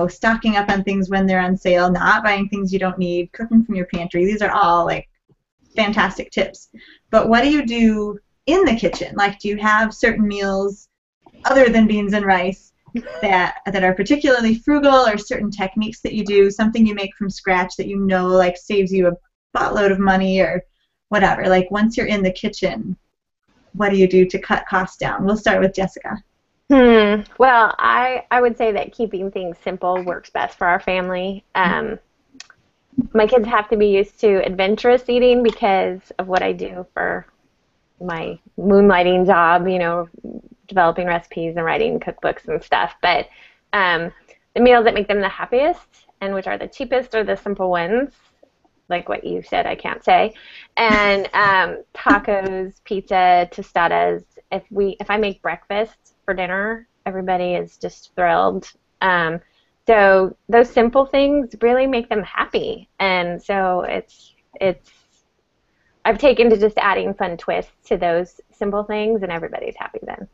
stocking up on things when they're on sale, not buying things you don't need, cooking from your pantry. These are all fantastic tips. But what do you do in the kitchen? Do you have certain meals other than beans and rice that are particularly frugal, or certain techniques that you do, something you make from scratch that saves you a buttload of money or whatever? Once you're in the kitchen, what do you do to cut costs down? We'll start with Jessica. Well, I would say that keeping things simple works best for our family. My kids have to be used to adventurous eating because of what I do for my moonlighting job, developing recipes and writing cookbooks and stuff. But the meals that make them the happiest and which are the cheapest are the simple ones, like what you said I can't say. And tacos, pizza, tostadas. If I make breakfast for dinner, everybody is just thrilled. So those simple things really make them happy. And so I've taken to just adding fun twists to those simple things, and everybody's happy then.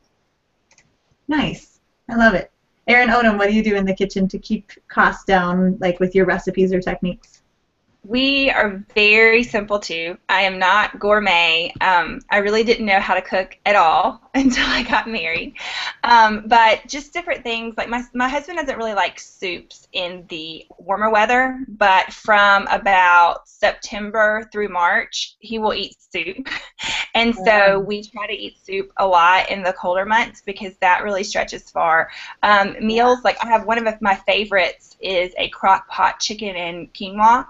Nice. I love it. Erin Odom, what do you do in the kitchen to keep costs down, with your recipes or techniques? We are very simple too. I am not gourmet. I really didn't know how to cook at all until I got married. But just different things. My husband doesn't really like soups in the warmer weather, but from about September through March, he will eat soup. And so we try to eat soup a lot in the colder months because that really stretches far. Meals, I have one of my favorites is a crock pot chicken and quinoa.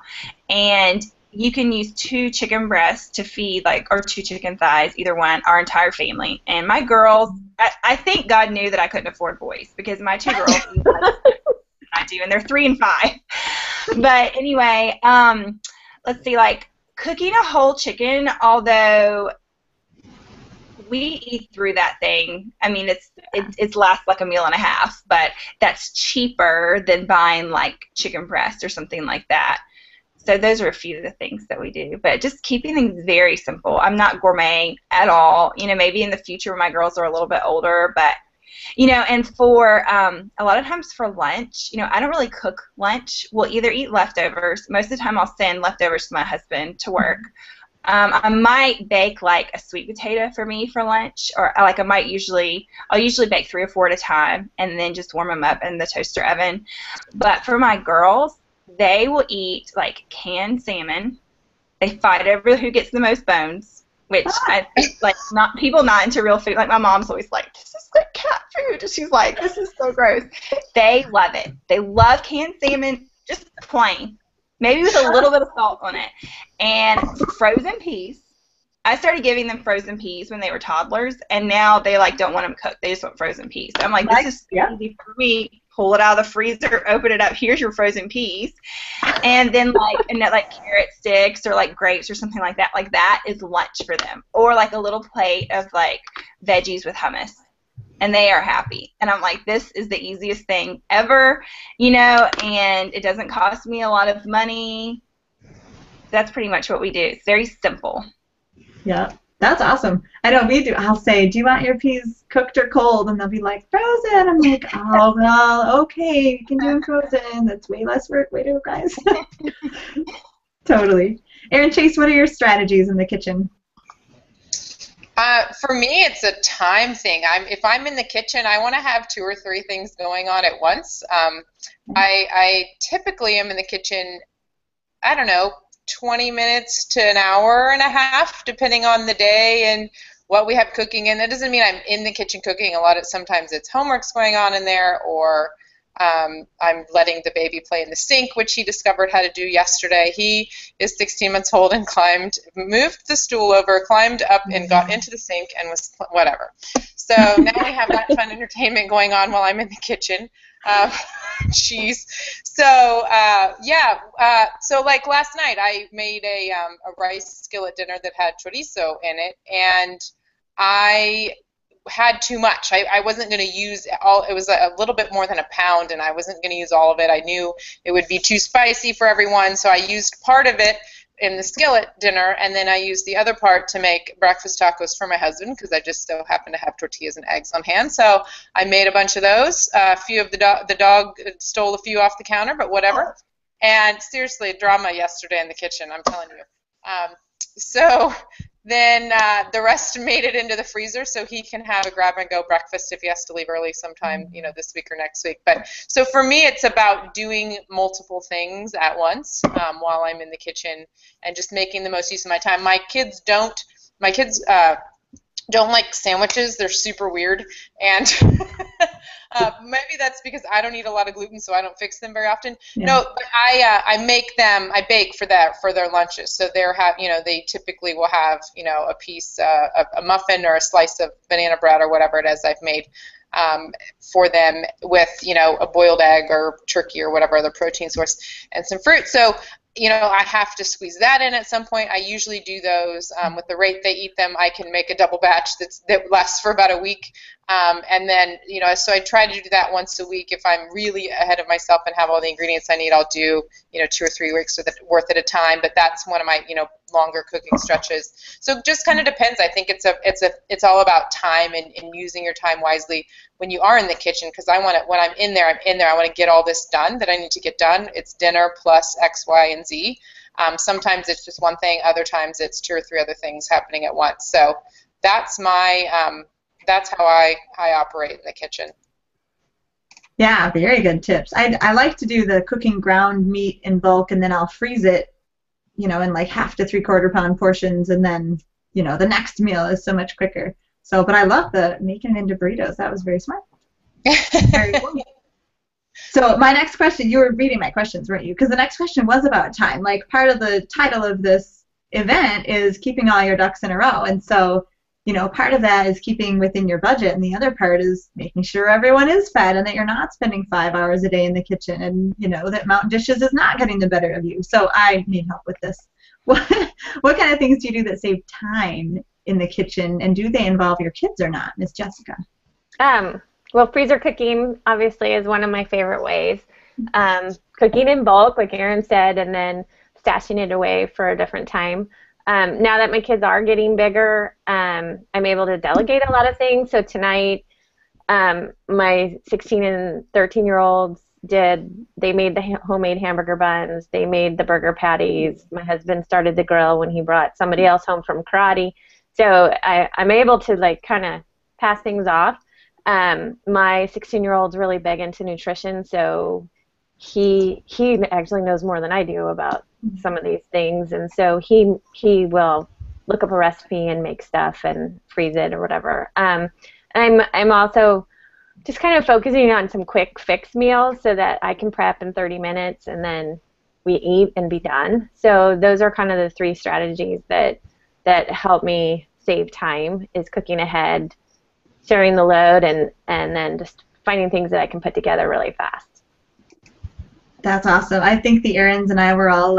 And you can use 2 chicken breasts to feed, or 2 chicken thighs, either one, our entire family. And my girls, I think God knew that I couldn't afford boys because my 2 girls eat less than I do, and they're 3 and 5. But anyway, let's see, cooking a whole chicken, although we eat through that thing. I mean, it lasts a meal and a half, but that's cheaper than buying chicken breast or something like that. So those are a few of the things that we do, but just keeping things very simple. I'm not gourmet at all. Maybe in the future when my girls are a little bit older, but and for a lot of times for lunch, I don't really cook lunch. We'll either eat leftovers. Most of the time I'll send leftovers to my husband to work. I might bake a sweet potato for me for lunch, or I'll usually bake 3 or 4 at a time and then just warm them up in the toaster oven. But for my girls, they will eat canned salmon. They fight over who gets the most bones, which I think not people not into real food. My mom's always this is cat food, and she's this is so gross. They love it. They love canned salmon, just plain, maybe with a little bit of salt on it, and frozen peas. I started giving them frozen peas when they were toddlers, and now they don't want them cooked. They just want frozen peas. So I'm this is so easy for me. Pull it out of the freezer, open it up. Here's your frozen peas, and then carrot sticks or grapes or something like that. That is lunch for them, or a little plate of veggies with hummus. and they are happy. And I'm like, this is the easiest thing ever, you know, and it doesn't cost me a lot of money. That's pretty much what we do. It's very simple. Yeah, that's awesome. I know we do. I'll say, do you want your peas cooked or cold? And they'll be like, frozen. I'm like, oh, well, okay, you can do them frozen. That's way less work. Way to go, guys. Totally. Erin, Chase, what are your strategies in the kitchen? For me, it's a time thing. If I'm in the kitchen, I want to have 2 or 3 things going on at once. I typically am in the kitchen, I don't know, 20 minutes to an hour and a half, depending on the day and what we have cooking. And that doesn't mean I'm in the kitchen cooking. Sometimes it's homework's going on in there, or I'm letting the baby play in the sink, which he discovered how to do yesterday. He is 16 months old and moved the stool over, climbed up and got into the sink and was whatever. So now we have that fun entertainment going on while I'm in the kitchen. Jeez. So so like last night I made a rice skillet dinner that had chorizo in it, and I had too much. I wasn't going to use all. It was a little bit more than a pound, and I wasn't going to use all of it. I knew it would be too spicy for everyone, so I used part of it in the skillet dinner, and then I used the other part to make breakfast tacos for my husband, because I just so happened to have tortillas and eggs on hand. So I made a bunch of those. A few of the dog stole a few off the counter, but whatever. And seriously, drama yesterday in the kitchen, I'm telling you. So then the rest made it into the freezer, so he can have a grab-and-go breakfast if he has to leave early sometime, this week or next week. But so for me, it's about doing multiple things at once while I'm in the kitchen and just making the most use of my time. My kids don't like sandwiches. They're super weird, and maybe that's because I don't eat a lot of gluten, so I don't fix them very often. Yeah. No, but I bake for their lunches. So they typically will have a piece, a muffin or a slice of banana bread or whatever it is I've made for them with a boiled egg or turkey or whatever other protein source and some fruit. So I have to squeeze that in at some point. I usually do those with the rate they eat them. I can make a double batch that lasts for about a week. And then, so I try to do that once a week. If I'm really ahead of myself and have all the ingredients I need, I'll do, 2 or 3 weeks worth at a time. But that's one of my, longer cooking stretches. So it just kind of depends. I think it's all about time and using your time wisely when you are in the kitchen, because when I'm in there, I want to get all this done that I need to get done. It's dinner plus X, Y, and Z. Sometimes it's just one thing. Other times it's 2 or 3 other things happening at once. So that's that's how I operate in the kitchen. Yeah, very good tips. I like to do the cooking ground meat in bulk, and then I'll freeze it, in like 1/2 to 3/4 pound portions, and then, the next meal is so much quicker. So, but I love the making it into burritos. That was very smart. Very cool. So my next question, you were reading my questions, weren't you? Because the next question was about time. Like, part of the title of this event is keeping all your ducks in a row. And so, part of that is keeping within your budget, and the other part is making sure everyone is fed and that you're not spending 5 hours a day in the kitchen, and, that Mountain Dishes is not getting the better of you. So I need help with this. What kind of things do you do that save time in the kitchen, and do they involve your kids or not, Miss Jessica? Well, freezer cooking obviously is one of my favorite ways. Cooking in bulk, like Erin said, and then stashing it away for a different time. Now that my kids are getting bigger, I'm able to delegate a lot of things. So tonight, my 16 and 13-year-olds they made the homemade hamburger buns. They made the burger patties. My husband started the grill when he brought somebody else home from karate. So I'm able to kind of pass things off. My 16-year-old's really big into nutrition, so he actually knows more than I do about some of these things, and so he will look up a recipe and make stuff and freeze it or whatever. I'm also just kind of focusing on some quick fix meals so that I can prep in 30 minutes and then we eat and be done. So those are kind of the 3 strategies that help me save time, is cooking ahead, sharing the load, and then just finding things that I can put together really fast. That's awesome. I think the Erins and I were all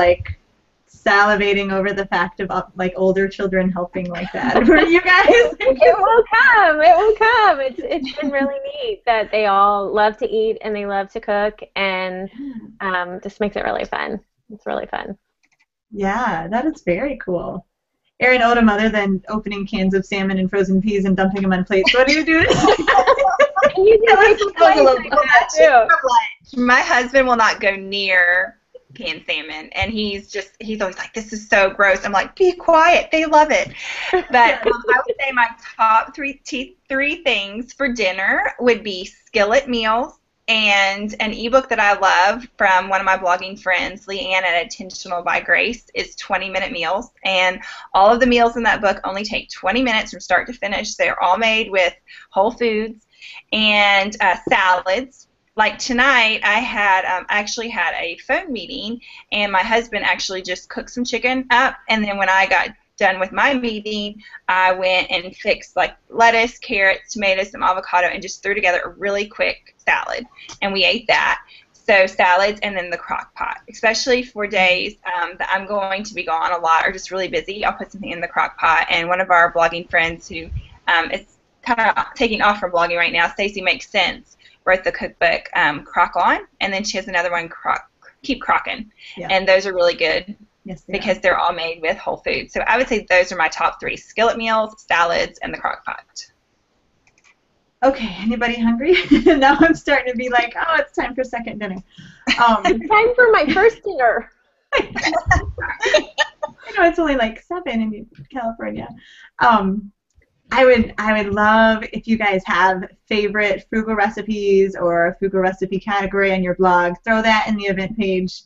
salivating over the fact of like older children helping like that for you guys. It will come. It will come. It's been really neat that they all love to eat and they love to cook, and just makes it really fun. It's really fun. Yeah, that is very cool. Erin Odom, other than opening cans of salmon and frozen peas and dumping them on plates, what do you do? And you do paper plates like that too. My husband will not go near canned salmon, and he's always like, this is so gross. I'm like, be quiet, they love it. But I would say my top three things for dinner would be skillet meals, and an ebook that I love from one of my blogging friends, Leanne at Intentional by Grace, is 20-minute meals, and all of the meals in that book only take 20 minutes from start to finish. They're all made with whole foods and salads. Like tonight, I actually had a phone meeting, and my husband actually just cooked some chicken up, and then when I got done with my meeting, I went and fixed like lettuce, carrots, tomatoes, some avocado, and just threw together a really quick salad, and we ate that. So salads, and then the crock pot, especially for days that I'm going to be gone a lot or just really busy, I'll put something in the crock pot. And one of our blogging friends who is kind of taking off from blogging right now, Stacey Makes Sense, wrote the cookbook Crock On, and then she has another one, Keep Crockin', and those are really good. Yes, because they're all made with whole foods. So I would say those are my top three: skillet meals, salads, and the crock pot. Okay, anybody hungry? Now I'm starting to be like, oh, it's time for second dinner. It's time for my first dinner. I know it's only like 7 in California. I would love if you guys have favorite frugal recipes or a frugal recipe category on your blog. Throw that in the event page,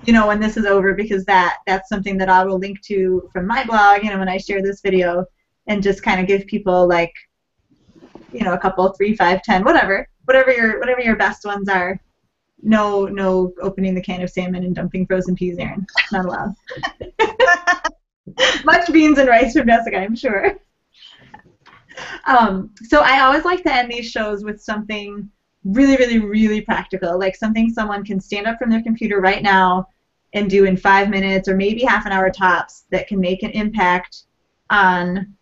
you know, when this is over, because that's something that I will link to from my blog, you know, when I share this video, and just kind of give people like, you know, a couple, 3, 5, 10, whatever your best ones are. No opening the can of salmon and dumping frozen peas, Erin. Not allowed. Much beans and rice from Jessica, I'm sure. So I always like to end these shows with something really, really, really practical, like something someone can stand up from their computer right now and do in 5 minutes or maybe half an hour tops that can make an impact on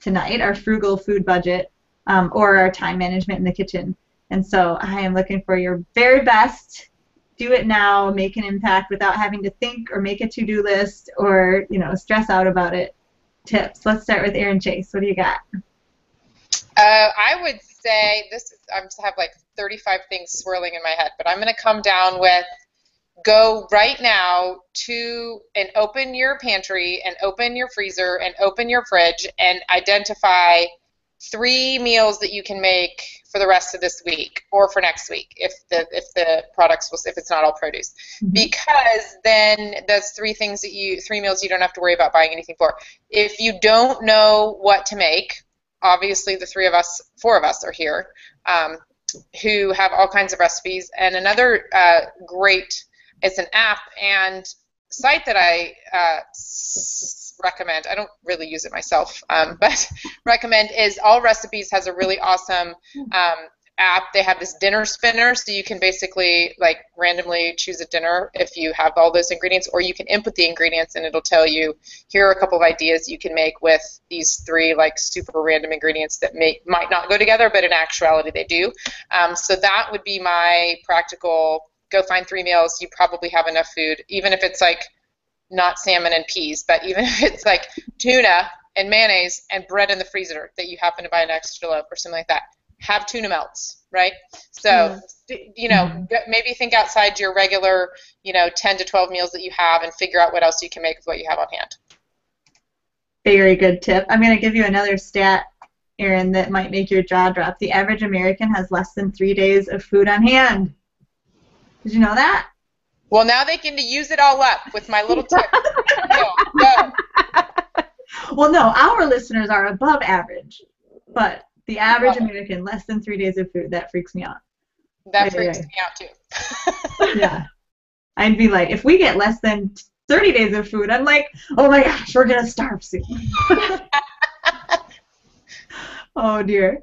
tonight, our frugal food budget, or our time management in the kitchen. And so I am looking for your very best. Do it now, make an impact without having to think or make a to-do list or, you know, stress out about it. Tips. Let's start with Erin Chase. What do you got? I would say I have like 35 things swirling in my head, but I'm going to come down with go right now to and open your pantry and open your freezer and open your fridge and identify 3 meals that you can make for the rest of this week or for next week if the products if it's not all produce, because then that's 3 meals you don't have to worry about buying anything for. If you don't know what to make, obviously the 4 of us are here who have all kinds of recipes. And another it's an app and site that I recommend. I don't really use it myself, but recommend is All Recipes has a really awesome app. They have this dinner spinner, so you can basically like randomly choose a dinner if you have all those ingredients, or you can input the ingredients and it'll tell you here are a couple of ideas you can make with these 3 like super random ingredients that might not go together, but in actuality they do. So that would be my practical. Go find 3 meals. You probably have enough food, even if it's like not salmon and peas, but even if it's like tuna and mayonnaise and bread in the freezer that you happen to buy an extra loaf or something like that. Have tuna melts, right? So, you know, maybe think outside your regular, 10 to 12 meals that you have and figure out what else you can make with what you have on hand. Very good tip. I'm going to give you another stat, Erin, that might make your jaw drop. The average American has less than 3 days of food on hand. Did you know that? Well, now they can use it all up with my little tip. Go. Well, no, our listeners are above average, but the average American, less than 3 days of food. That freaks me out. That freaks me out, too. Yeah. I'd be like, if we get less than 30 days of food, I'm like, oh, my gosh, we're going to starve soon. Oh, dear.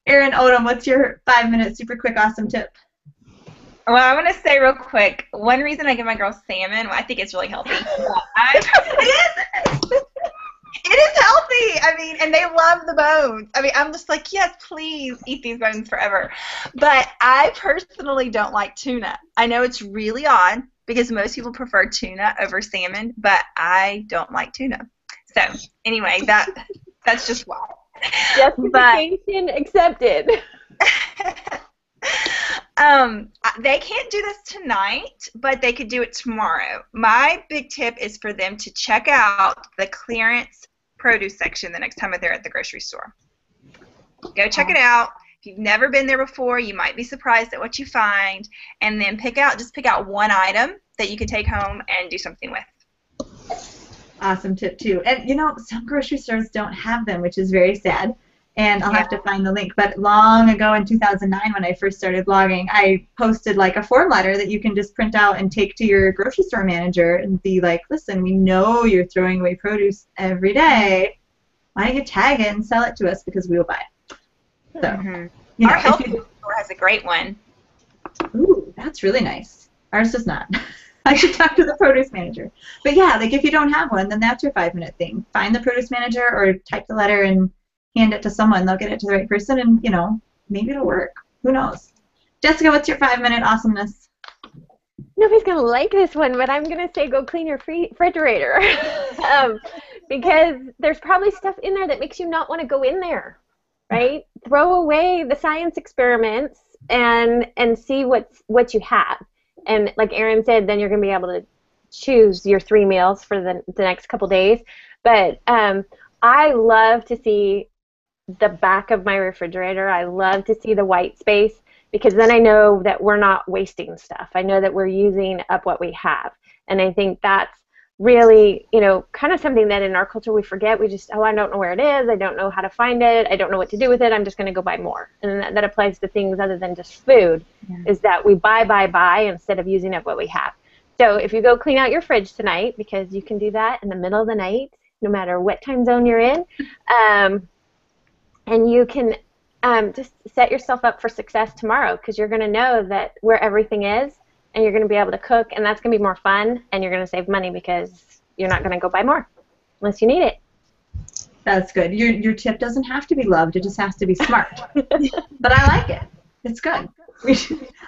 Erin Odom, what's your 5-minute super quick awesome tip? Well, I want to say real quick, one reason I give my girls salmon, well, I think it's really healthy. It is. It is healthy. I mean, and they love the bones. I mean, I'm just like, yes, please eat these bones forever. But I personally don't like tuna. I know it's really odd because most people prefer tuna over salmon, but I don't like tuna. So anyway, that's just why. Justification accepted. They can't do this tonight, but they could do it tomorrow. My big tip is for them to check out the clearance produce section the next time they're at the grocery store. Go check it out. If you've never been there before, you might be surprised at what you find, and then pick out one item that you can take home and do something with. Awesome tip too. And you know, some grocery stores don't have them, which is very sad. And I'll have to find the link. But long ago in 2009 when I first started blogging, I posted like a form letter that you can just print out and take to your grocery store manager and be like, listen, we know you're throwing away produce every day. Why don't you tag it and sell it to us because we will buy it. So, you know, our health food store has a great one. Ooh, that's really nice. Ours does not. I should talk to the produce manager. But yeah, like if you don't have one, then that's your 5-minute thing. Find the produce manager or type the letter and hand it to someone. They'll get it to the right person, and you know, maybe it'll work. Who knows? Jessica, what's your 5-minute awesomeness? Nobody's gonna like this one, but I'm gonna say go clean your refrigerator, because there's probably stuff in there that makes you not want to go in there, right? Throw away the science experiments and see what you have. And like Erin said, then you're gonna be able to choose your 3 meals for the next couple days. But I love to see the back of my refrigerator. I love to see the white space because then I know that we're not wasting stuff. I know that we're using up what we have. And I think that's really, you know, kind of something that in our culture we forget. We just, I don't know where it is. I don't know how to find it. I don't know what to do with it. I'm just going to go buy more. And that applies to things other than just food, is that we buy instead of using up what we have. So if you go clean out your fridge tonight, because you can do that in the middle of the night, no matter what time zone you're in, and you can just set yourself up for success tomorrow because you're going to know that where everything is, and you're going to be able to cook, and that's going to be more fun, and you're going to save money because you're not going to go buy more unless you need it. That's good. Your tip doesn't have to be loved. It just has to be smart. But I like it. It's good.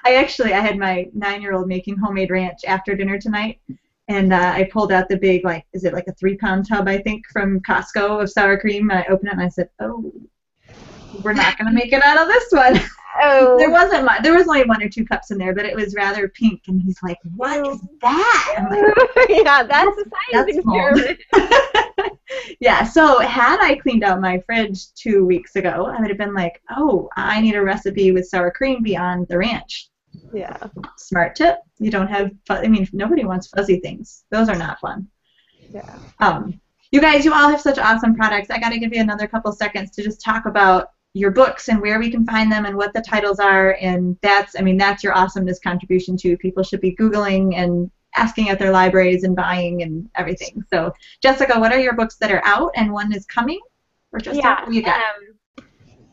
I had my 9-year-old making homemade ranch after dinner tonight. And I pulled out the big, like, is it like a 3-pound tub, I think, from Costco of sour cream. And I opened it and I said, oh, we're not going to make it out of this one. Oh. There wasn't much. There was only 1 or 2 cups in there, but it was rather pink. And he's like, what is that? I'm like, yeah, that's a science experiment. Yeah, so had I cleaned out my fridge 2 weeks ago, I would have been like, oh, I need a recipe with sour cream beyond the ranch. Yeah. Smart tip. You don't have, I mean, nobody wants fuzzy things. Those are not fun. Yeah. You guys, you all have such awesome products. I got to give you another couple seconds to just talk about your books and where we can find them and what the titles are. And that's your awesomeness contribution too. People should be Googling and asking at their libraries and buying and everything. So, Jessica, what are your books that are out and one is coming? Or just what you got?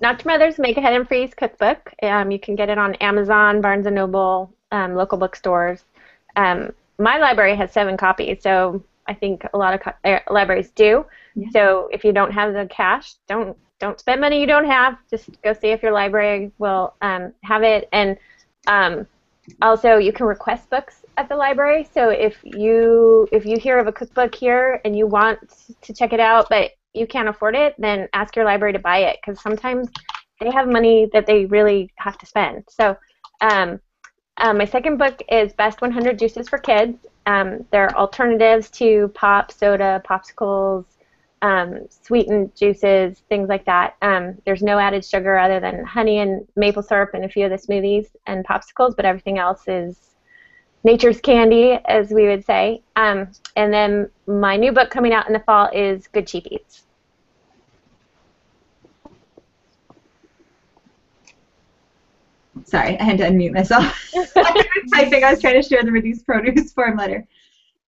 Not Your Mother's Make Ahead and Freeze cookbook. You can get it on Amazon, Barnes & Noble, local bookstores. My library has 7 copies, so I think a lot of libraries do. Yeah. So if you don't have the cash, don't spend money you don't have. Just go see if your library will have it. And also, you can request books at the library. So if you hear of a cookbook here and you want to check it out, but you can't afford it, then ask your library to buy it because sometimes they have money that they really have to spend. So my second book is Best 100 Juices for Kids. They're alternatives to pop, soda, popsicles, sweetened juices, things like that. There's no added sugar other than honey and maple syrup and a few of the smoothies and popsicles, but everything else is nature's candy, as we would say. And then my new book coming out in the fall is Good Cheap Eats. Sorry, I had to unmute myself. I think I was trying to share the reduced produce form letter.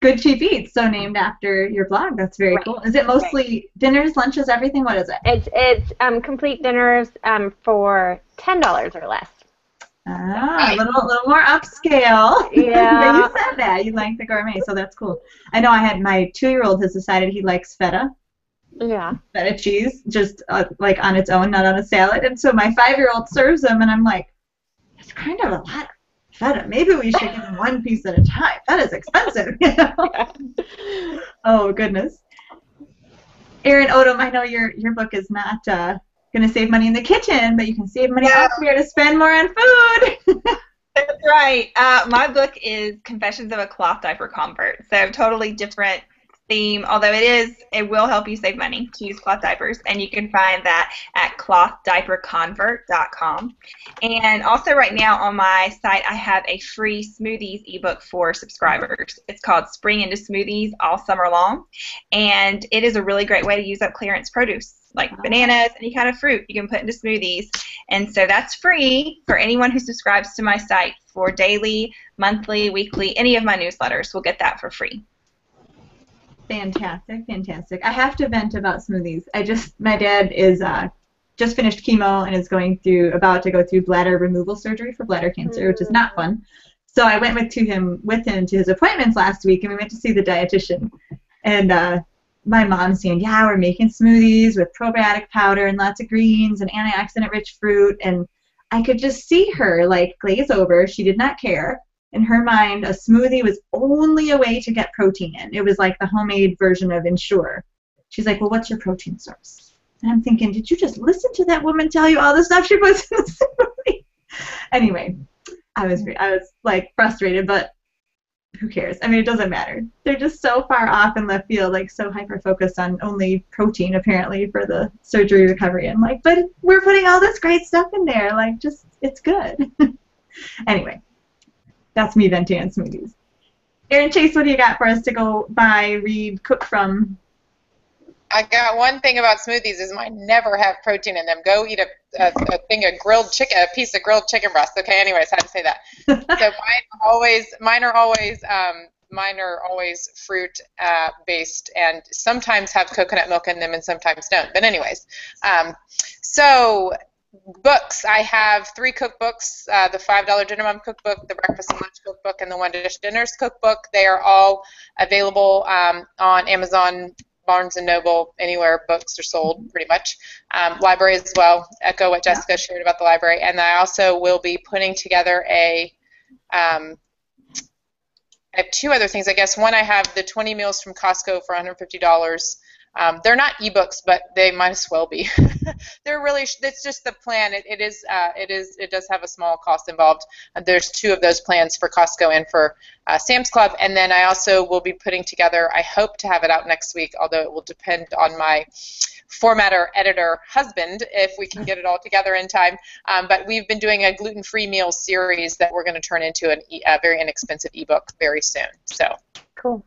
Good Cheap Eats, so named after your blog. That's very cool. Is it mostly dinners, lunches, everything? What is it? It's complete dinners for $10 or less. Ah, a little more upscale. But you Yeah. said that. You like the gourmet, so that's cool. I know I had my 2-year-old has decided he likes Yeah. feta cheese, just like on its own, not on a salad. And so my 5-year-old serves him, and I'm like, it's kind of a lot of feta. Maybe we should give him one piece at a time. That is expensive, you know? Oh, goodness. Erin Odom, I know your book is not going to save money in the kitchen, but you can save money elsewhere to spend more on food. That's right. My book is Confessions of a Cloth Diaper Convert. So totally different theme, although it will help you save money to use cloth diapers, and you can find that at clothdiaperconvert.com. And also right now on my site I have a free smoothies ebook for subscribers. It's called Spring into Smoothies All Summer Long, and it is a really great way to use up clearance produce like bananas, any kind of fruit you can put into smoothies. And so that's free for anyone who subscribes to my site for daily, monthly, weekly, any of my newsletters will get that for free. Fantastic, fantastic. I have to vent about smoothies. My dad is just finished chemo and is about to go through bladder removal surgery for bladder cancer, which is not fun. So I went with him to his appointments last week, and we went to see the dietitian. And my mom's saying, yeah, we're making smoothies with probiotic powder and lots of greens and antioxidant-rich fruit. And I could just see her like glaze over. She did not care. In her mind, a smoothie was only a way to get protein in. It was like the homemade version of Ensure. She's like, well, what's your protein source? And I'm thinking, did you just listen to that woman tell you all the stuff she puts in the smoothie? Anyway, I was like frustrated, but who cares? I mean, it doesn't matter. They're just so far off in left field, like so hyper-focused on only protein, apparently, for the surgery recovery. I'm like, but we're putting all this great stuff in there. Like, just, it's good. Anyway. That's me venting on smoothies. Erin Chase, what do you got for us to go buy, read, cook from? I got one thing about smoothies is mine never have protein in them. Go eat a piece of grilled chicken breast. Okay, anyways, how to say that. So mine are always fruit based, and sometimes have coconut milk in them and sometimes don't. But anyways, so books. I have 3 cookbooks, the $5 Dinner Mom cookbook, the Breakfast and Lunch cookbook, and the One Dish Dinners cookbook. They are all available on Amazon, Barnes & Noble, anywhere books are sold, pretty much. Library as well. Echo what Jessica shared about the library. And I also will be putting together I have 2 other things, I guess. One, I have the 20 meals from Costco for $150. They're not ebooks, but they might as well be. They're really. It's just the plan. It does have a small cost involved. There's 2 of those plans for Costco and for Sam's Club, and then I also will be putting together. I hope to have it out next week, although it will depend on my formatter editor husband if we can get it all together in time. But we've been doing a gluten-free meal series that we're going to turn into a very inexpensive ebook very soon. So cool.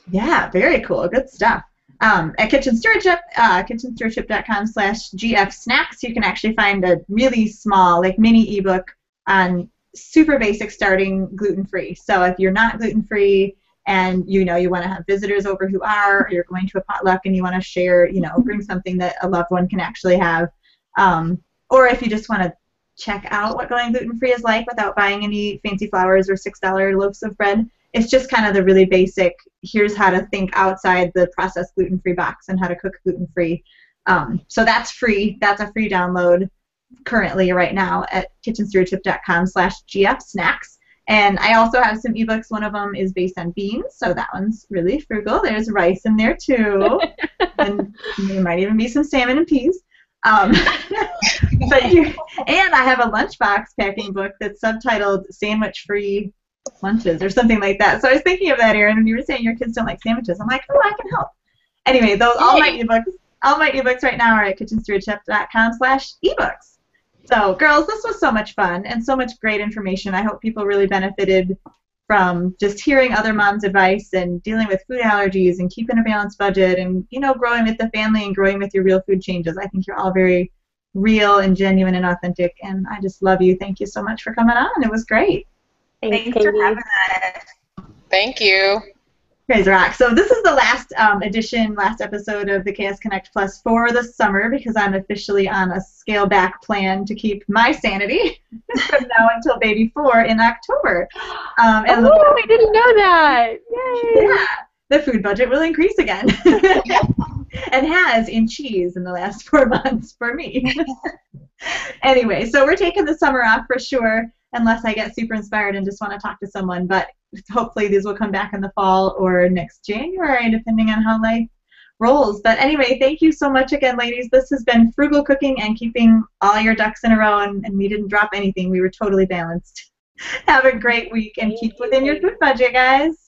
Yeah, very cool. Good stuff. At Kitchen Stewardship, kitchenstewardship.com/gfsnacks, you can actually find a really small, like mini ebook on super basic starting gluten-free. So if you're not gluten-free and you want to have visitors over who are, or you're going to a potluck and you want to share, bring something that a loved one can actually have, or if you just want to check out what going gluten-free is like without buying any fancy flours or $6 loaves of bread. It's just kind of the really basic, here's how to think outside the processed gluten-free box and how to cook gluten-free. So that's free. That's a free download currently right now at kitchenstewardship.com/gfsnacks. And I also have some ebooks. One of them is based on beans, so that one's really frugal. There's rice in there too, and there might even be some salmon and peas. And I have a lunchbox packing book that's subtitled Sandwich-Free Lunches or something like that. So I was thinking of that, Erin, when you were saying your kids don't like sandwiches. I'm like, oh, I can help. Anyway, all my ebooks right now are at kitchenstewardship.com/ebooks. So, girls, this was so much fun and so much great information. I hope people really benefited from just hearing other moms' advice and dealing with food allergies and keeping a balanced budget and, growing with the family and growing with your real food changes. I think you're all very real and genuine and authentic, and I just love you. Thank you so much for coming on. It was great. Thanks for having us. thank you. Guys rock. So this is the last episode of the Chaos Connect Plus for the summer because I'm officially on a scale back plan to keep my sanity. from now until baby 4 in October. And I didn't know that. Yay! yeah, the food budget will increase again. And has in cheese in the last 4 months for me. Anyway, so we're taking the summer off for sure, unless I get super inspired and just want to talk to someone. But hopefully these will come back in the fall or next January, depending on how life rolls. But anyway, thank you so much again, ladies. This has been Frugal Cooking and keeping all your ducks in a row, and we didn't drop anything. We were totally balanced. Have a great week and keep within your food budget, guys.